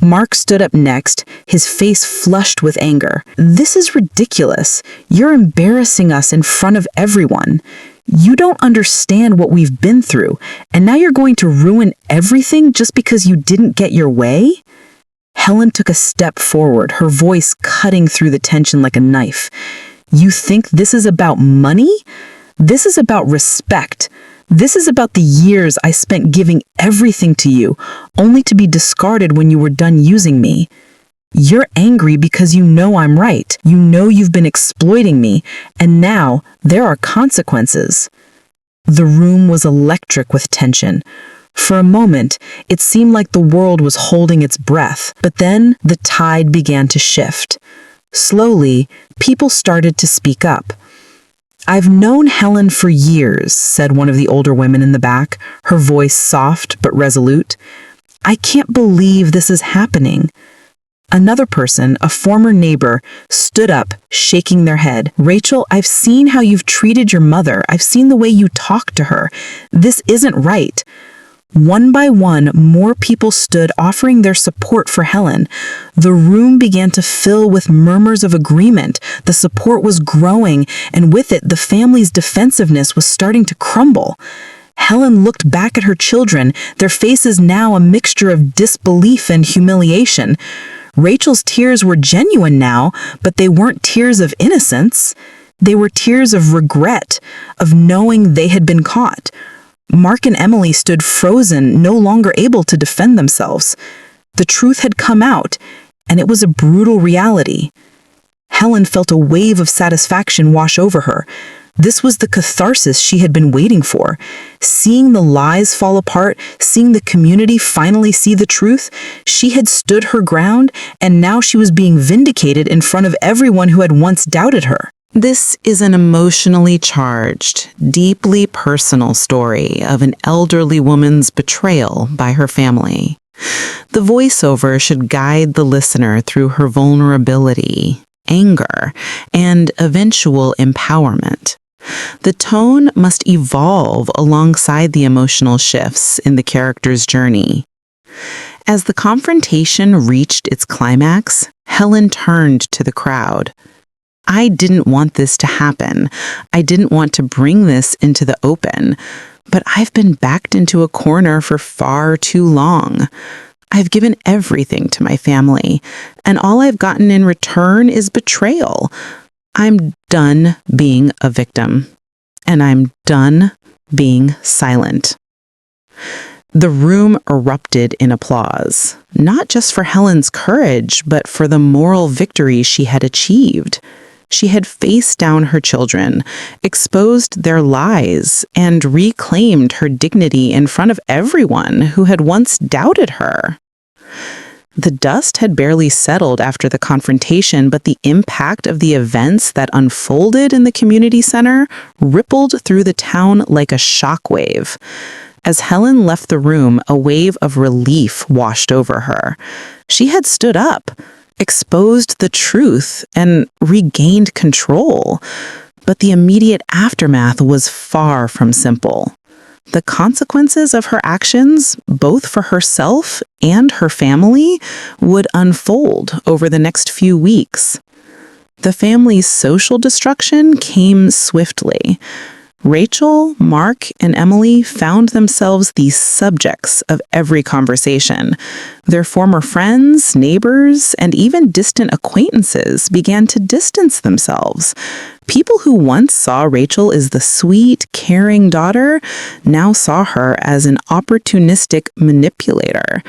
Mark stood up next, his face flushed with anger. "This is ridiculous. You're embarrassing us in front of everyone. You don't understand what we've been through, and now you're going to ruin everything just because you didn't get your way?" Helen took a step forward, her voice cutting through the tension like a knife. You think this is about money? This is about respect. This is about the years I spent giving everything to you, only to be discarded when you were done using me. You're angry because you know I'm right. You know you've been exploiting me, and now there are consequences. The room was electric with tension. For a moment, it seemed like the world was holding its breath, but then the tide began to shift. Slowly, people started to speak up. I've known Helen for years, said one of the older women in the back, her voice soft but resolute. I can't believe this is happening. Another person, a former neighbor, stood up, shaking their head. Rachel, I've seen how you've treated your mother. I've seen the way you talk to her. This isn't right. One by one, more people stood offering their support for Helen. The room began to fill with murmurs of agreement. The support was growing, and with it, the family's defensiveness was starting to crumble. Helen looked back at her children, their faces now a mixture of disbelief and humiliation. Rachel's tears were genuine now, but they weren't tears of innocence. They were tears of regret, of knowing they had been caught. Mark and Emily stood frozen, no longer able to defend themselves. The truth had come out, and it was a brutal reality. Helen felt a wave of satisfaction wash over her. This was the catharsis she had been waiting for. Seeing the lies fall apart, seeing the community finally see the truth, she had stood her ground, and now she was being vindicated in front of everyone who had once doubted her.
This is an emotionally charged, deeply personal story of an elderly woman's betrayal by her family. The voiceover should guide the listener through her vulnerability, anger, and eventual empowerment. The tone must evolve alongside the emotional shifts in the character's journey. As the confrontation reached its climax, Helen turned to the crowd. I didn't want this to happen. I didn't want to bring this into the open, but I've been backed into a corner for far too long. I've given everything to my family, and all I've gotten in return is betrayal. I'm done being a victim, and I'm done being silent. The room erupted in applause, not just for Helen's courage, but for the moral victory she had achieved. She had faced down her children, exposed their lies, and reclaimed her dignity in front of everyone who had once doubted her. The dust had barely settled after the confrontation, but the impact of the events that unfolded in the community center rippled through the town like a shockwave. As Helen left the room, a wave of relief washed over her. She had stood up, exposed the truth, and regained control. But the immediate aftermath was far from simple. The consequences of her actions, both for herself and her family, would unfold over the next few weeks. The family's social destruction came swiftly. Rachel, Mark, and Emily found themselves the subjects of every conversation. Their former friends, neighbors, and even distant acquaintances began to distance themselves. People who once saw Rachel as the sweet, caring daughter now saw her as an opportunistic manipulator.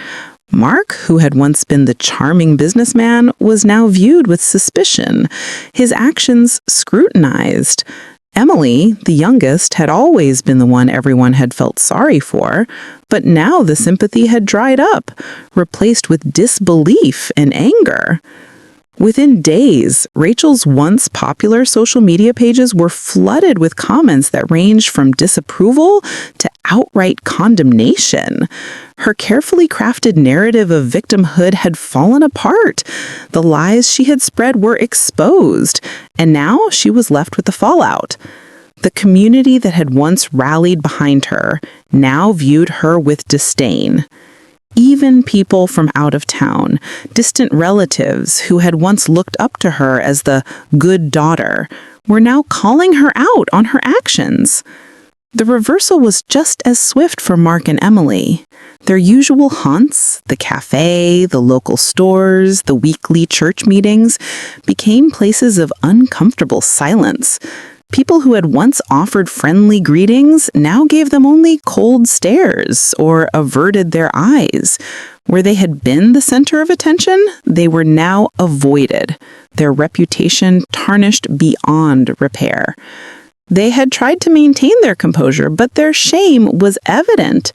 Mark, who had once been the charming businessman, was now viewed with suspicion, his actions scrutinized. Emily, the youngest, had always been the one everyone had felt sorry for, but now the sympathy had dried up, replaced with disbelief and anger. Within days, Rachel's once popular social media pages were flooded with comments that ranged from disapproval to outright condemnation. Her carefully crafted narrative of victimhood had fallen apart. The lies she had spread were exposed, and now she was left with the fallout. The community that had once rallied behind her now viewed her with disdain. Even people from out of town, distant relatives who had once looked up to her as the good daughter, were now calling her out on her actions. The reversal was just as swift for Mark and Emily. Their usual haunts, the cafe, the local stores, the weekly church meetings, became places of uncomfortable silence. People who had once offered friendly greetings now gave them only cold stares or averted their eyes. Where they had been the center of attention, they were now avoided, their reputation tarnished beyond repair. They had tried to maintain their composure, but their shame was evident.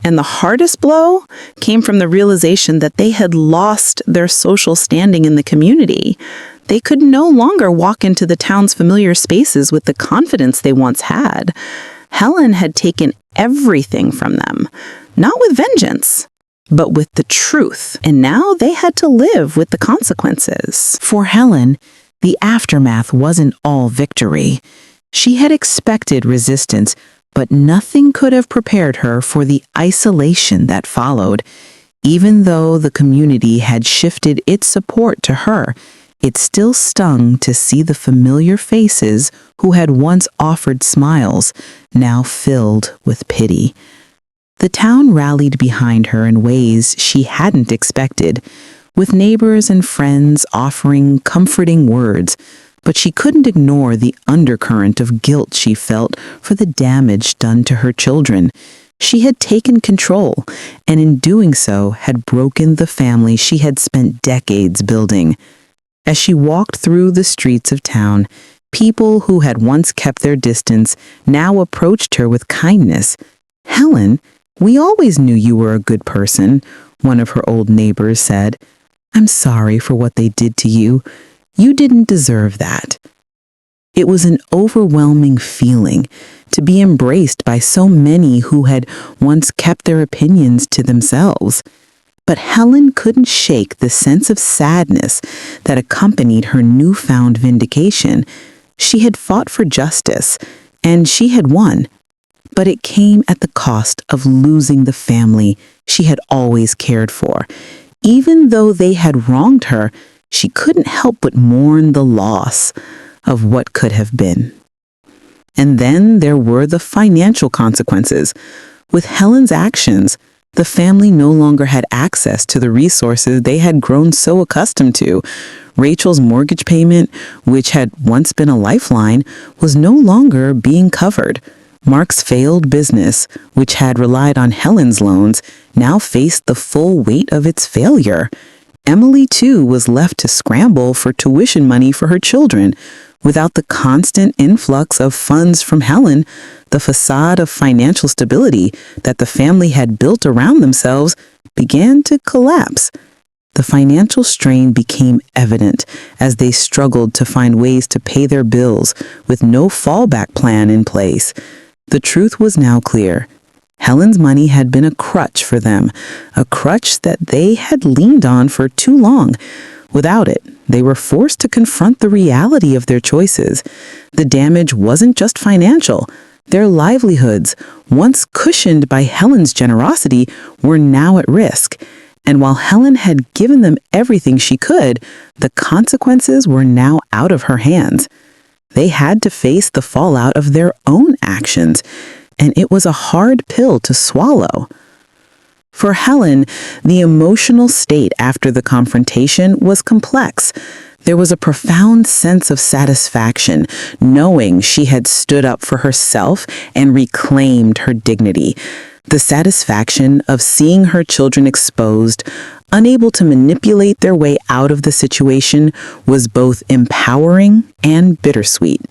And the hardest blow came from the realization that they had lost their social standing in the community. They could no longer walk into the town's familiar spaces with the confidence they once had. Helen had taken everything from them, not with vengeance, but with the truth, and now they had to live with the consequences.
For Helen, the aftermath wasn't all victory. She had expected resistance, but nothing could have prepared her for the isolation that followed. Even though the community had shifted its support to her, it still stung to see the familiar faces who had once offered smiles, now filled with pity. The town rallied behind her in ways she hadn't expected, with neighbors and friends offering comforting words, but she couldn't ignore the undercurrent of guilt she felt for the damage done to her children. She had taken control, and in doing so had broken the family she had spent decades building. As she walked through the streets of town, people who had once kept their distance now approached her with kindness. "Helen, we always knew you were a good person," one of her old neighbors said. "I'm sorry for what they did to you. You didn't deserve that." It was an overwhelming feeling to be embraced by so many who had once kept their opinions to themselves. But Helen couldn't shake the sense of sadness that accompanied her newfound vindication. She had fought for justice, and she had won. But it came at the cost of losing the family she had always cared for. Even though they had wronged her, she couldn't help but mourn the loss of what could have been. And then there were the financial consequences. With Helen's actions, the family no longer had access to the resources they had grown so accustomed to. Rachel's mortgage payment, which had once been a lifeline, was no longer being covered. Mark's failed business, which had relied on Helen's loans, now faced the full weight of its failure. Emily, too, was left to scramble for tuition money for her children. Without the constant influx of funds from Helen, the facade of financial stability that the family had built around themselves began to collapse. The financial strain became evident as they struggled to find ways to pay their bills with no fallback plan in place. The truth was now clear. Helen's money had been a crutch for them, a crutch that they had leaned on for too long. Without it, they were forced to confront the reality of their choices. The damage wasn't just financial. Their livelihoods, once cushioned by Helen's generosity, were now at risk. And while Helen had given them everything she could, the consequences were now out of her hands. They had to face the fallout of their own actions, and it was a hard pill to swallow. For Helen, the emotional state after the confrontation was complex. There was a profound sense of satisfaction, knowing she had stood up for herself and reclaimed her dignity. The satisfaction of seeing her children exposed, unable to manipulate their way out of the situation, was both empowering and bittersweet.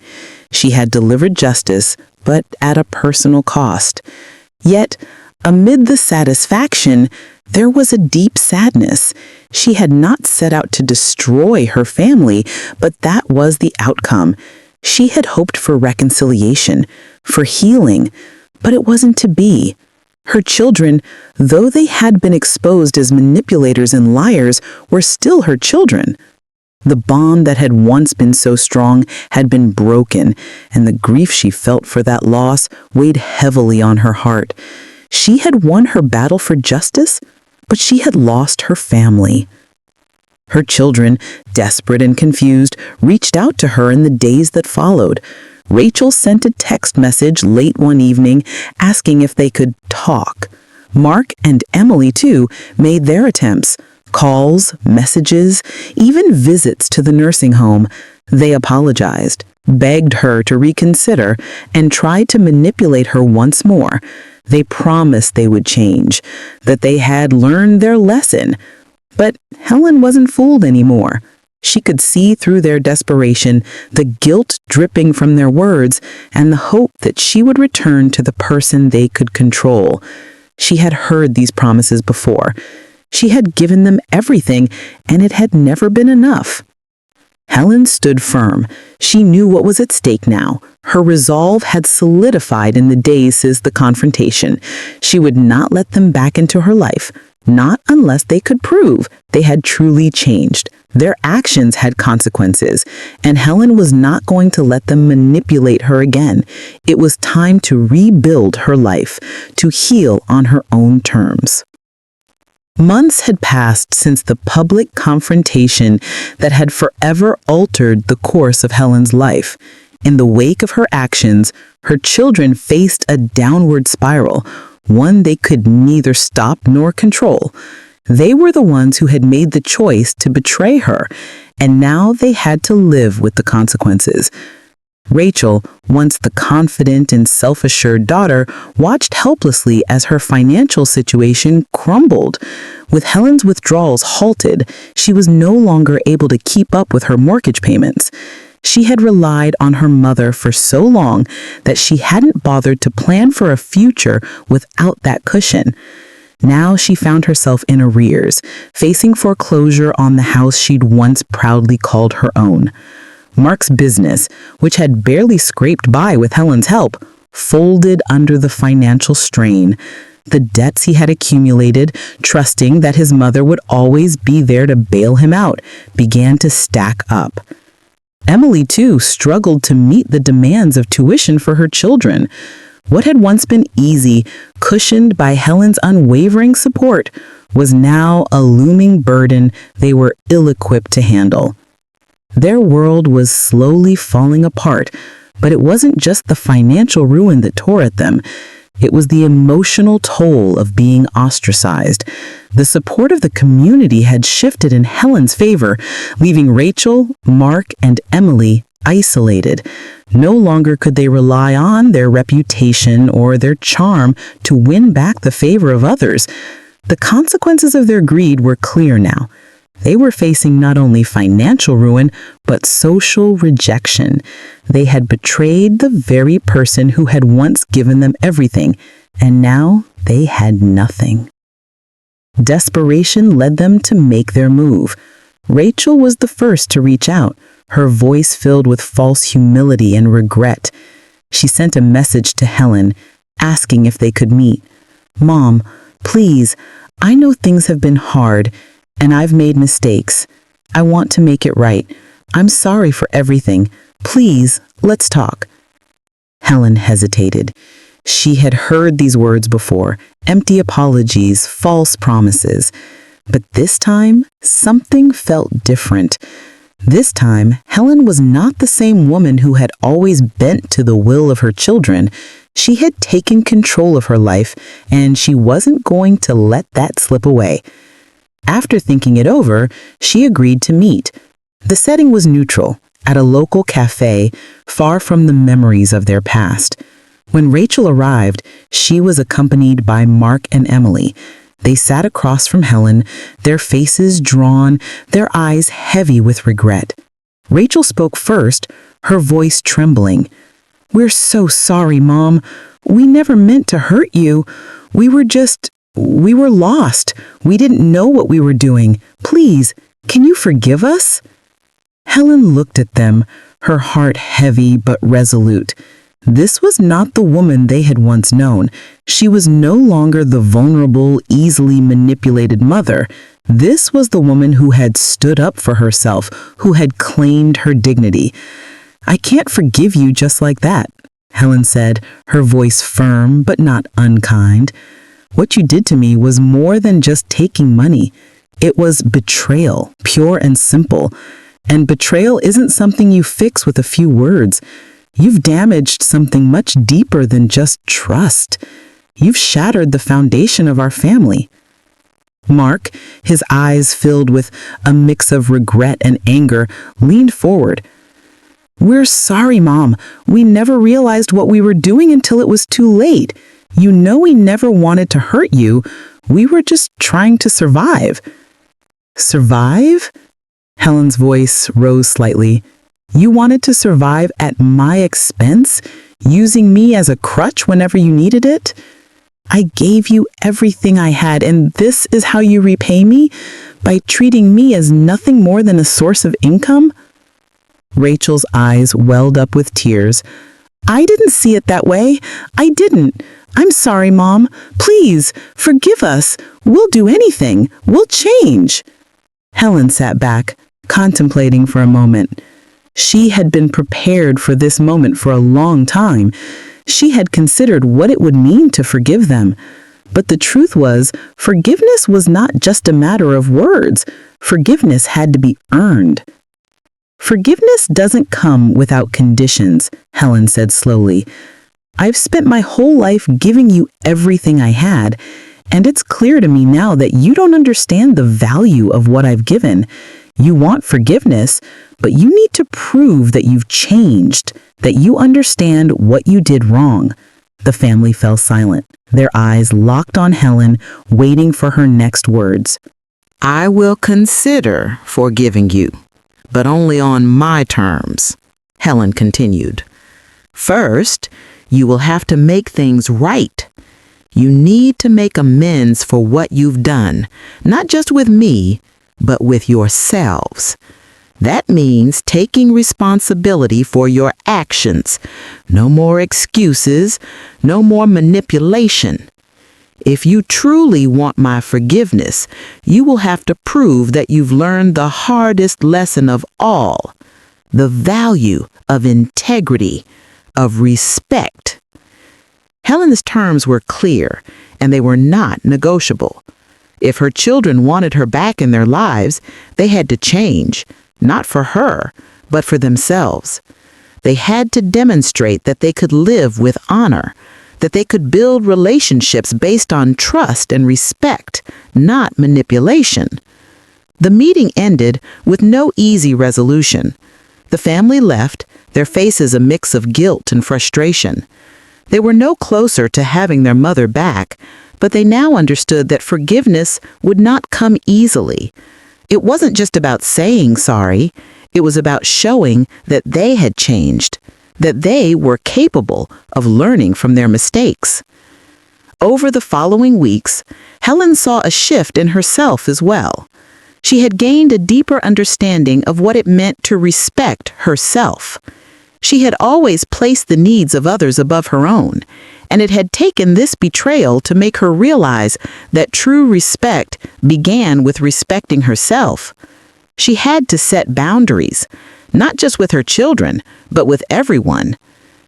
She had delivered justice, but at a personal cost. Yet, amid the satisfaction, there was a deep sadness. She had not set out to destroy her family, but that was the outcome. She had hoped for reconciliation, for healing, but it wasn't to be. Her children, though they had been exposed as manipulators and liars, were still her children. The bond that had once been so strong had been broken, and the grief she felt for that loss weighed heavily on her heart. She had won her battle for justice, but she had lost her family. Her children, desperate and confused, reached out to her in the days that followed. Rachel sent a text message late one evening asking if they could talk, Mark and Emily, too, made their attempts. Calls, messages, even visits to the nursing home. They apologized, begged her to reconsider, and tried to manipulate her once more. They promised they would change, that they had learned their lesson. But Helen wasn't fooled anymore. She could see through their desperation, the guilt dripping from their words, and the hope that she would return to the person they could control. She had heard these promises before. She had given them everything, and it had never been enough. Helen stood firm. She knew what was at stake now. Her resolve had solidified in the days since the confrontation. She would not let them back into her life, not unless they could prove they had truly changed. Their actions had consequences, and Helen was not going to let them manipulate her again. It was time to rebuild her life, to heal on her own terms. Months had passed since the public confrontation that had forever altered the course of Helen's life. In the wake of her actions, her children faced a downward spiral, one they could neither stop nor control. They were the ones who had made the choice to betray her, and now they had to live with the consequences. Rachel, once the confident and self-assured daughter, watched helplessly as her financial situation crumbled. With Helen's withdrawals halted, she was no longer able to keep up with her mortgage payments. She had relied on her mother for so long that she hadn't bothered to plan for a future without that cushion. Now she found herself in arrears, facing foreclosure on the house she'd once proudly called her own. Mark's business, which had barely scraped by with Helen's help, folded under the financial strain. The debts he had accumulated, trusting that his mother would always be there to bail him out, began to stack up. Emily, too, struggled to meet the demands of tuition for her children. What had once been easy, cushioned by Helen's unwavering support, was now a looming burden they were ill-equipped to handle. Their world was slowly falling apart, but it wasn't just the financial ruin that tore at them. It was the emotional toll of being ostracized. The support of the community had shifted in Helen's favor, leaving Rachel, Mark, and Emily isolated. No longer could they rely on their reputation or their charm to win back the favor of others. The consequences of their greed were clear now. They were facing not only financial ruin, but social rejection. They had betrayed the very person who had once given them everything, and now they had nothing. Desperation led them to make their move. Rachel was the first to reach out, her voice filled with false humility and regret. She sent a message to Helen, asking if they could meet. "Mom, please, I know things have been hard, and I've made mistakes. I want to make it right. I'm sorry for everything. Please, let's talk." Helen hesitated. She had heard these words before, empty apologies, false promises. But this time, something felt different. This time, Helen was not the same woman who had always bent to the will of her children. She had taken control of her life, and she wasn't going to let that slip away. After thinking it over, she agreed to meet. The setting was neutral, at a local cafe, far from the memories of their past. When Rachel arrived, she was accompanied by Mark and Emily. They sat across from Helen, their faces drawn, their eyes heavy with regret. Rachel spoke first, her voice trembling. "We're so sorry, Mom. We never meant to hurt you. We were lost. We didn't know what we were doing. Please, can you forgive us?" Helen looked at them, her heart heavy but resolute. This was not the woman they had once known. She was no longer the vulnerable, easily manipulated mother. This was the woman who had stood up for herself, who had claimed her dignity. "I can't forgive you just like that," Helen said, her voice firm but not unkind. "What you did to me was more than just taking money. It was betrayal, pure and simple. And betrayal isn't something you fix with a few words. You've damaged something much deeper than just trust." You've shattered the foundation of our family." Mark, his eyes filled with a mix of regret and anger, leaned forward. "We're sorry, Mom. We never realized what we were doing until it was too late. You know we never wanted to hurt you. We were just trying to survive." "Survive?" Helen's voice rose slightly. "You wanted to survive at my expense, using me as a crutch whenever you needed it? I gave you everything I had, and this is how you repay me? By treating me as nothing more than a source of income?" Rachel's eyes welled up with tears. "I didn't see it that way. I didn't. I'm sorry, Mom. Please, forgive us. We'll do anything. We'll change." Helen sat back, contemplating for a moment. She had been prepared for this moment for a long time. She had considered what it would mean to forgive them. But the truth was, forgiveness was not just a matter of words. Forgiveness had to be earned. "Forgiveness doesn't come without conditions," Helen said slowly. "I've spent my whole life giving you everything I had, and it's clear to me now that you don't understand the value of what I've given. You want forgiveness, but you need to prove that you've changed, that you understand what you did wrong." The family fell silent, their eyes locked on Helen, waiting for her next words.
"I will consider forgiving you, but only on my terms," Helen continued. "First, you will have to make things right. You need to make amends for what you've done, not just with me, but with yourselves. That means taking responsibility for your actions. No more excuses, no more manipulation. If you truly want my forgiveness, you will have to prove that you've learned the hardest lesson of all, the value of integrity, of respect." Helen's terms were clear, and they were not negotiable. If her children wanted her back in their lives, they had to change, not for her, but for themselves. They had to demonstrate that they could live with honor, that they could build relationships based on trust and respect, not manipulation. The meeting ended with no easy resolution. The family left, their faces a mix of guilt and frustration. They were no closer to having their mother back, but they now understood that forgiveness would not come easily. It wasn't just about saying sorry, it was about showing that they had changed, that they were capable of learning from their mistakes. Over the following weeks, Helen saw a shift in herself as well. She had gained a deeper understanding of what it meant to respect herself. She had always placed the needs of others above her own, and it had taken this betrayal to make her realize that true respect began with respecting herself. She had to set boundaries, not just with her children, but with everyone.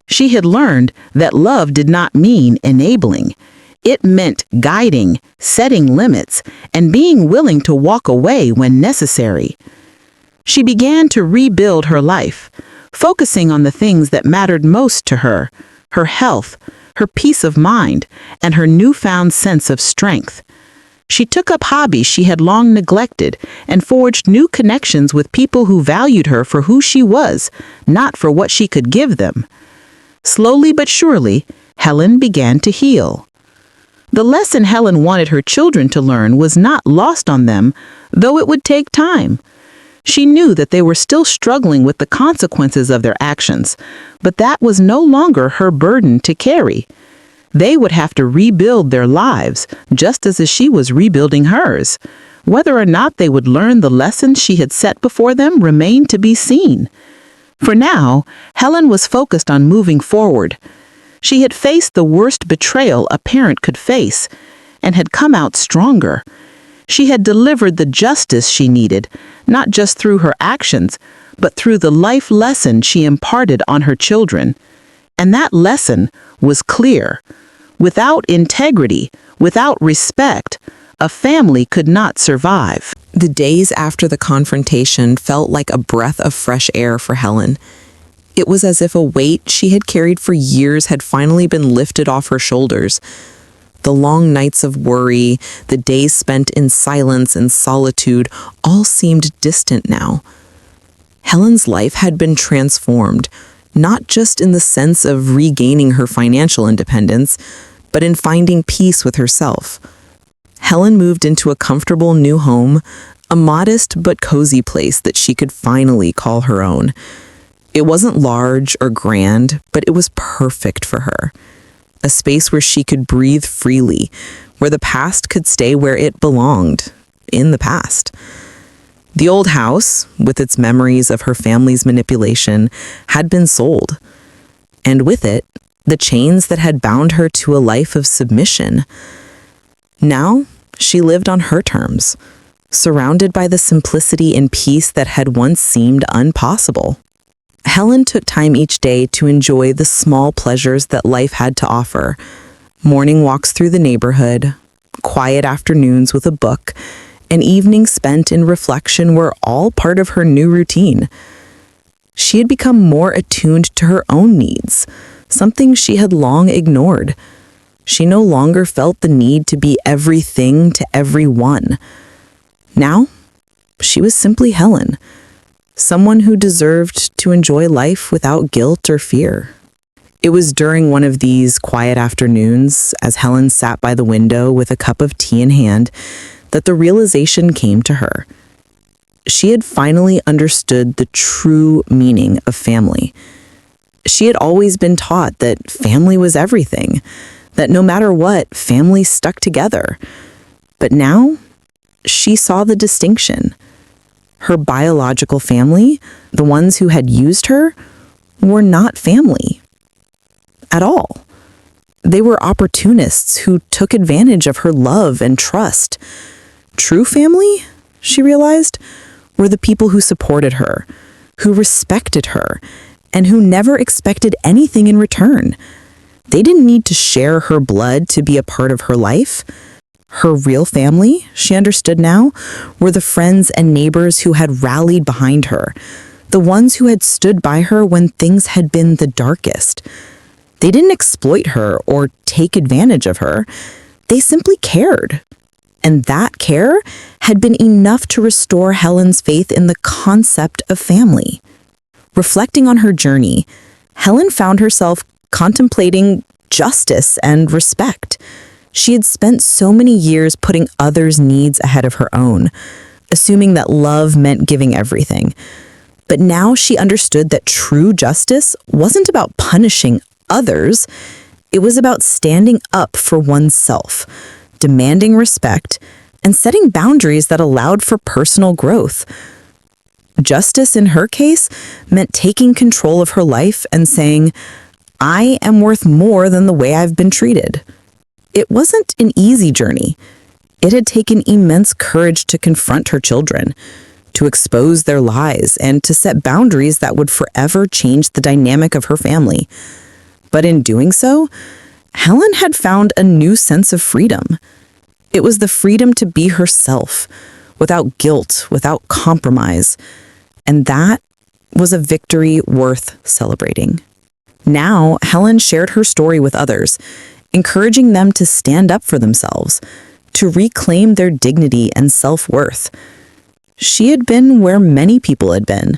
She had learned that love did not mean enabling. It meant guiding, setting limits, and being willing to walk away when necessary. She began to rebuild her life, focusing on the things that mattered most to her, her health, her peace of mind, and her newfound sense of strength. She took up hobbies she had long neglected and forged new connections with people who valued her for who she was, not for what she could give them. Slowly but surely, Helen began to heal. The lesson Helen wanted her children to learn was not lost on them, though it would take time. She knew that they were still struggling with the consequences of their actions, but that was no longer her burden to carry. They would have to rebuild their lives, just as she was rebuilding hers. Whether or not they would learn the lessons she had set before them remained to be seen. For now, Helen was focused on moving forward. She had faced the worst betrayal a parent could face, and had come out stronger. She had delivered the justice she needed, not just through her actions, but through the life lesson she imparted on her children. And that lesson was clear. Without integrity, without respect, a family could not survive.
The days after the confrontation felt like a breath of fresh air for Helen. It was as if a weight she had carried for years had finally been lifted off her shoulders.
The long nights of worry, the days spent in silence and solitude, all seemed distant now. Helen's life had been transformed, not just in the sense of regaining her financial independence, but in finding peace with herself. Helen moved into a comfortable new home, a modest but cozy place that she could finally call her own. It wasn't large or grand, but it was perfect for her. A space where she could breathe freely, where the past could stay where it belonged, in the past. The old house, with its memories of her family's manipulation, had been sold. And with it, the chains that had bound her to a life of submission. Now, she lived on her terms, surrounded by the simplicity and peace that had once seemed impossible. Helen took time each day to enjoy the small pleasures that life had to offer. Morning walks through the neighborhood, quiet afternoons with a book, and evenings spent in reflection were all part of her new routine. She had become more attuned to her own needs, something she had long ignored. She no longer felt the need to be everything to everyone. Now, she was simply Helen, someone who deserved to enjoy life without guilt or fear. It was during one of these quiet afternoons, as Helen sat by the window with a cup of tea in hand, that the realization came to her. She had finally understood the true meaning of family. She had always been taught that family was everything, that no matter what, family stuck together. But now, she saw the distinction. Her biological family, the ones who had used her, were not family at all. They were opportunists who took advantage of her love and trust. True family, she realized, were the people who supported her, who respected her, and who never expected anything in return. They didn't need to share her blood to be a part of her life. Her real family, she understood now, were the friends and neighbors who had rallied behind her, the ones who had stood by her when things had been the darkest. They didn't exploit her or take advantage of her. They simply cared. And that care had been enough to restore Helen's faith in the concept of family. Reflecting on her journey, Helen found herself contemplating justice and respect. She had spent so many years putting others' needs ahead of her own, assuming that love meant giving everything. But now she understood that true justice wasn't about punishing others. It was about standing up for oneself, demanding respect, and setting boundaries that allowed for personal growth. Justice, in her case, meant taking control of her life and saying, "I am worth more than the way I've been treated." It wasn't an easy journey. It had taken immense courage to confront her children, to expose their lies, and to set boundaries that would forever change the dynamic of her family. But in doing so, Helen had found a new sense of freedom. It was the freedom to be herself, without guilt, without compromise. And that was a victory worth celebrating. Now, Helen shared her story with others, encouraging them to stand up for themselves, to reclaim their dignity and self-worth. She had been where many people had been,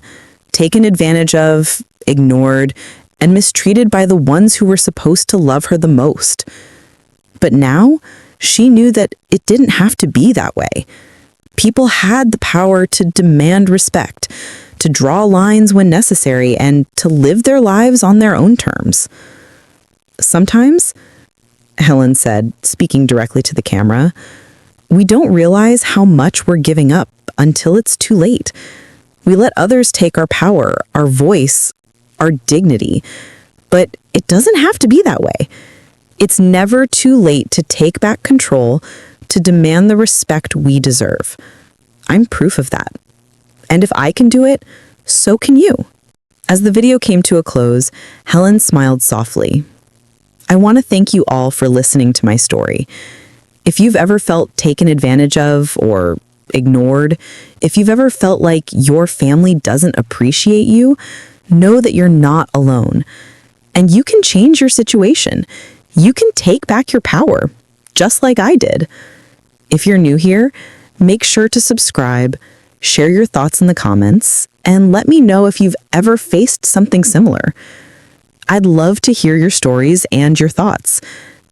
taken advantage of, ignored, and mistreated by the ones who were supposed to love her the most. But now, she knew that it didn't have to be that way. People had the power to demand respect, to draw lines when necessary, and to live their lives on their own terms. Sometimes, Helen said, speaking directly to the camera, we don't realize how much we're giving up until it's too late. We let others take our power, our voice, our dignity. But it doesn't have to be that way. It's never too late to take back control, to demand the respect we deserve. I'm proof of that. And if I can do it, so can you. As the video came to a close, Helen smiled softly. I want to thank you all for listening to my story. If you've ever felt taken advantage of or ignored, if you've ever felt like your family doesn't appreciate you, know that you're not alone. And you can change your situation. You can take back your power.
just like I did. If you're new here, make sure to subscribe, share your thoughts in the comments, and let me know if you've ever faced something similar. I'd love to hear your stories and your thoughts.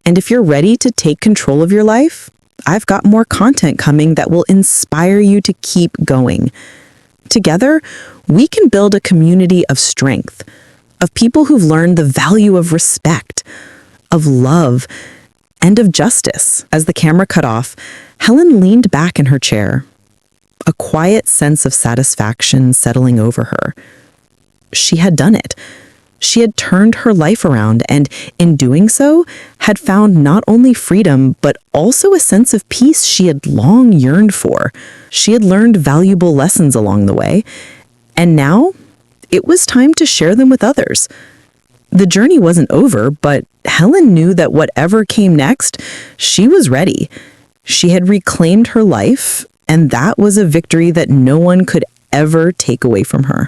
And if you're ready to take control of your life, I've got more content coming that will inspire you to keep going. Together, we can build a community of strength, of people who've learned the value of respect, of love, and of justice. As the camera cut off, Helen leaned back in her chair, a quiet sense of satisfaction settling over her. She had done it. She had turned her life around and, in doing so, had found not only freedom, but also a sense of peace she had long yearned for. She had learned valuable lessons along the way, and now it was time to share them with others. The journey wasn't over, but Helen knew that whatever came next, she was ready. She had reclaimed her life, and that was a victory that no one could ever take away from her.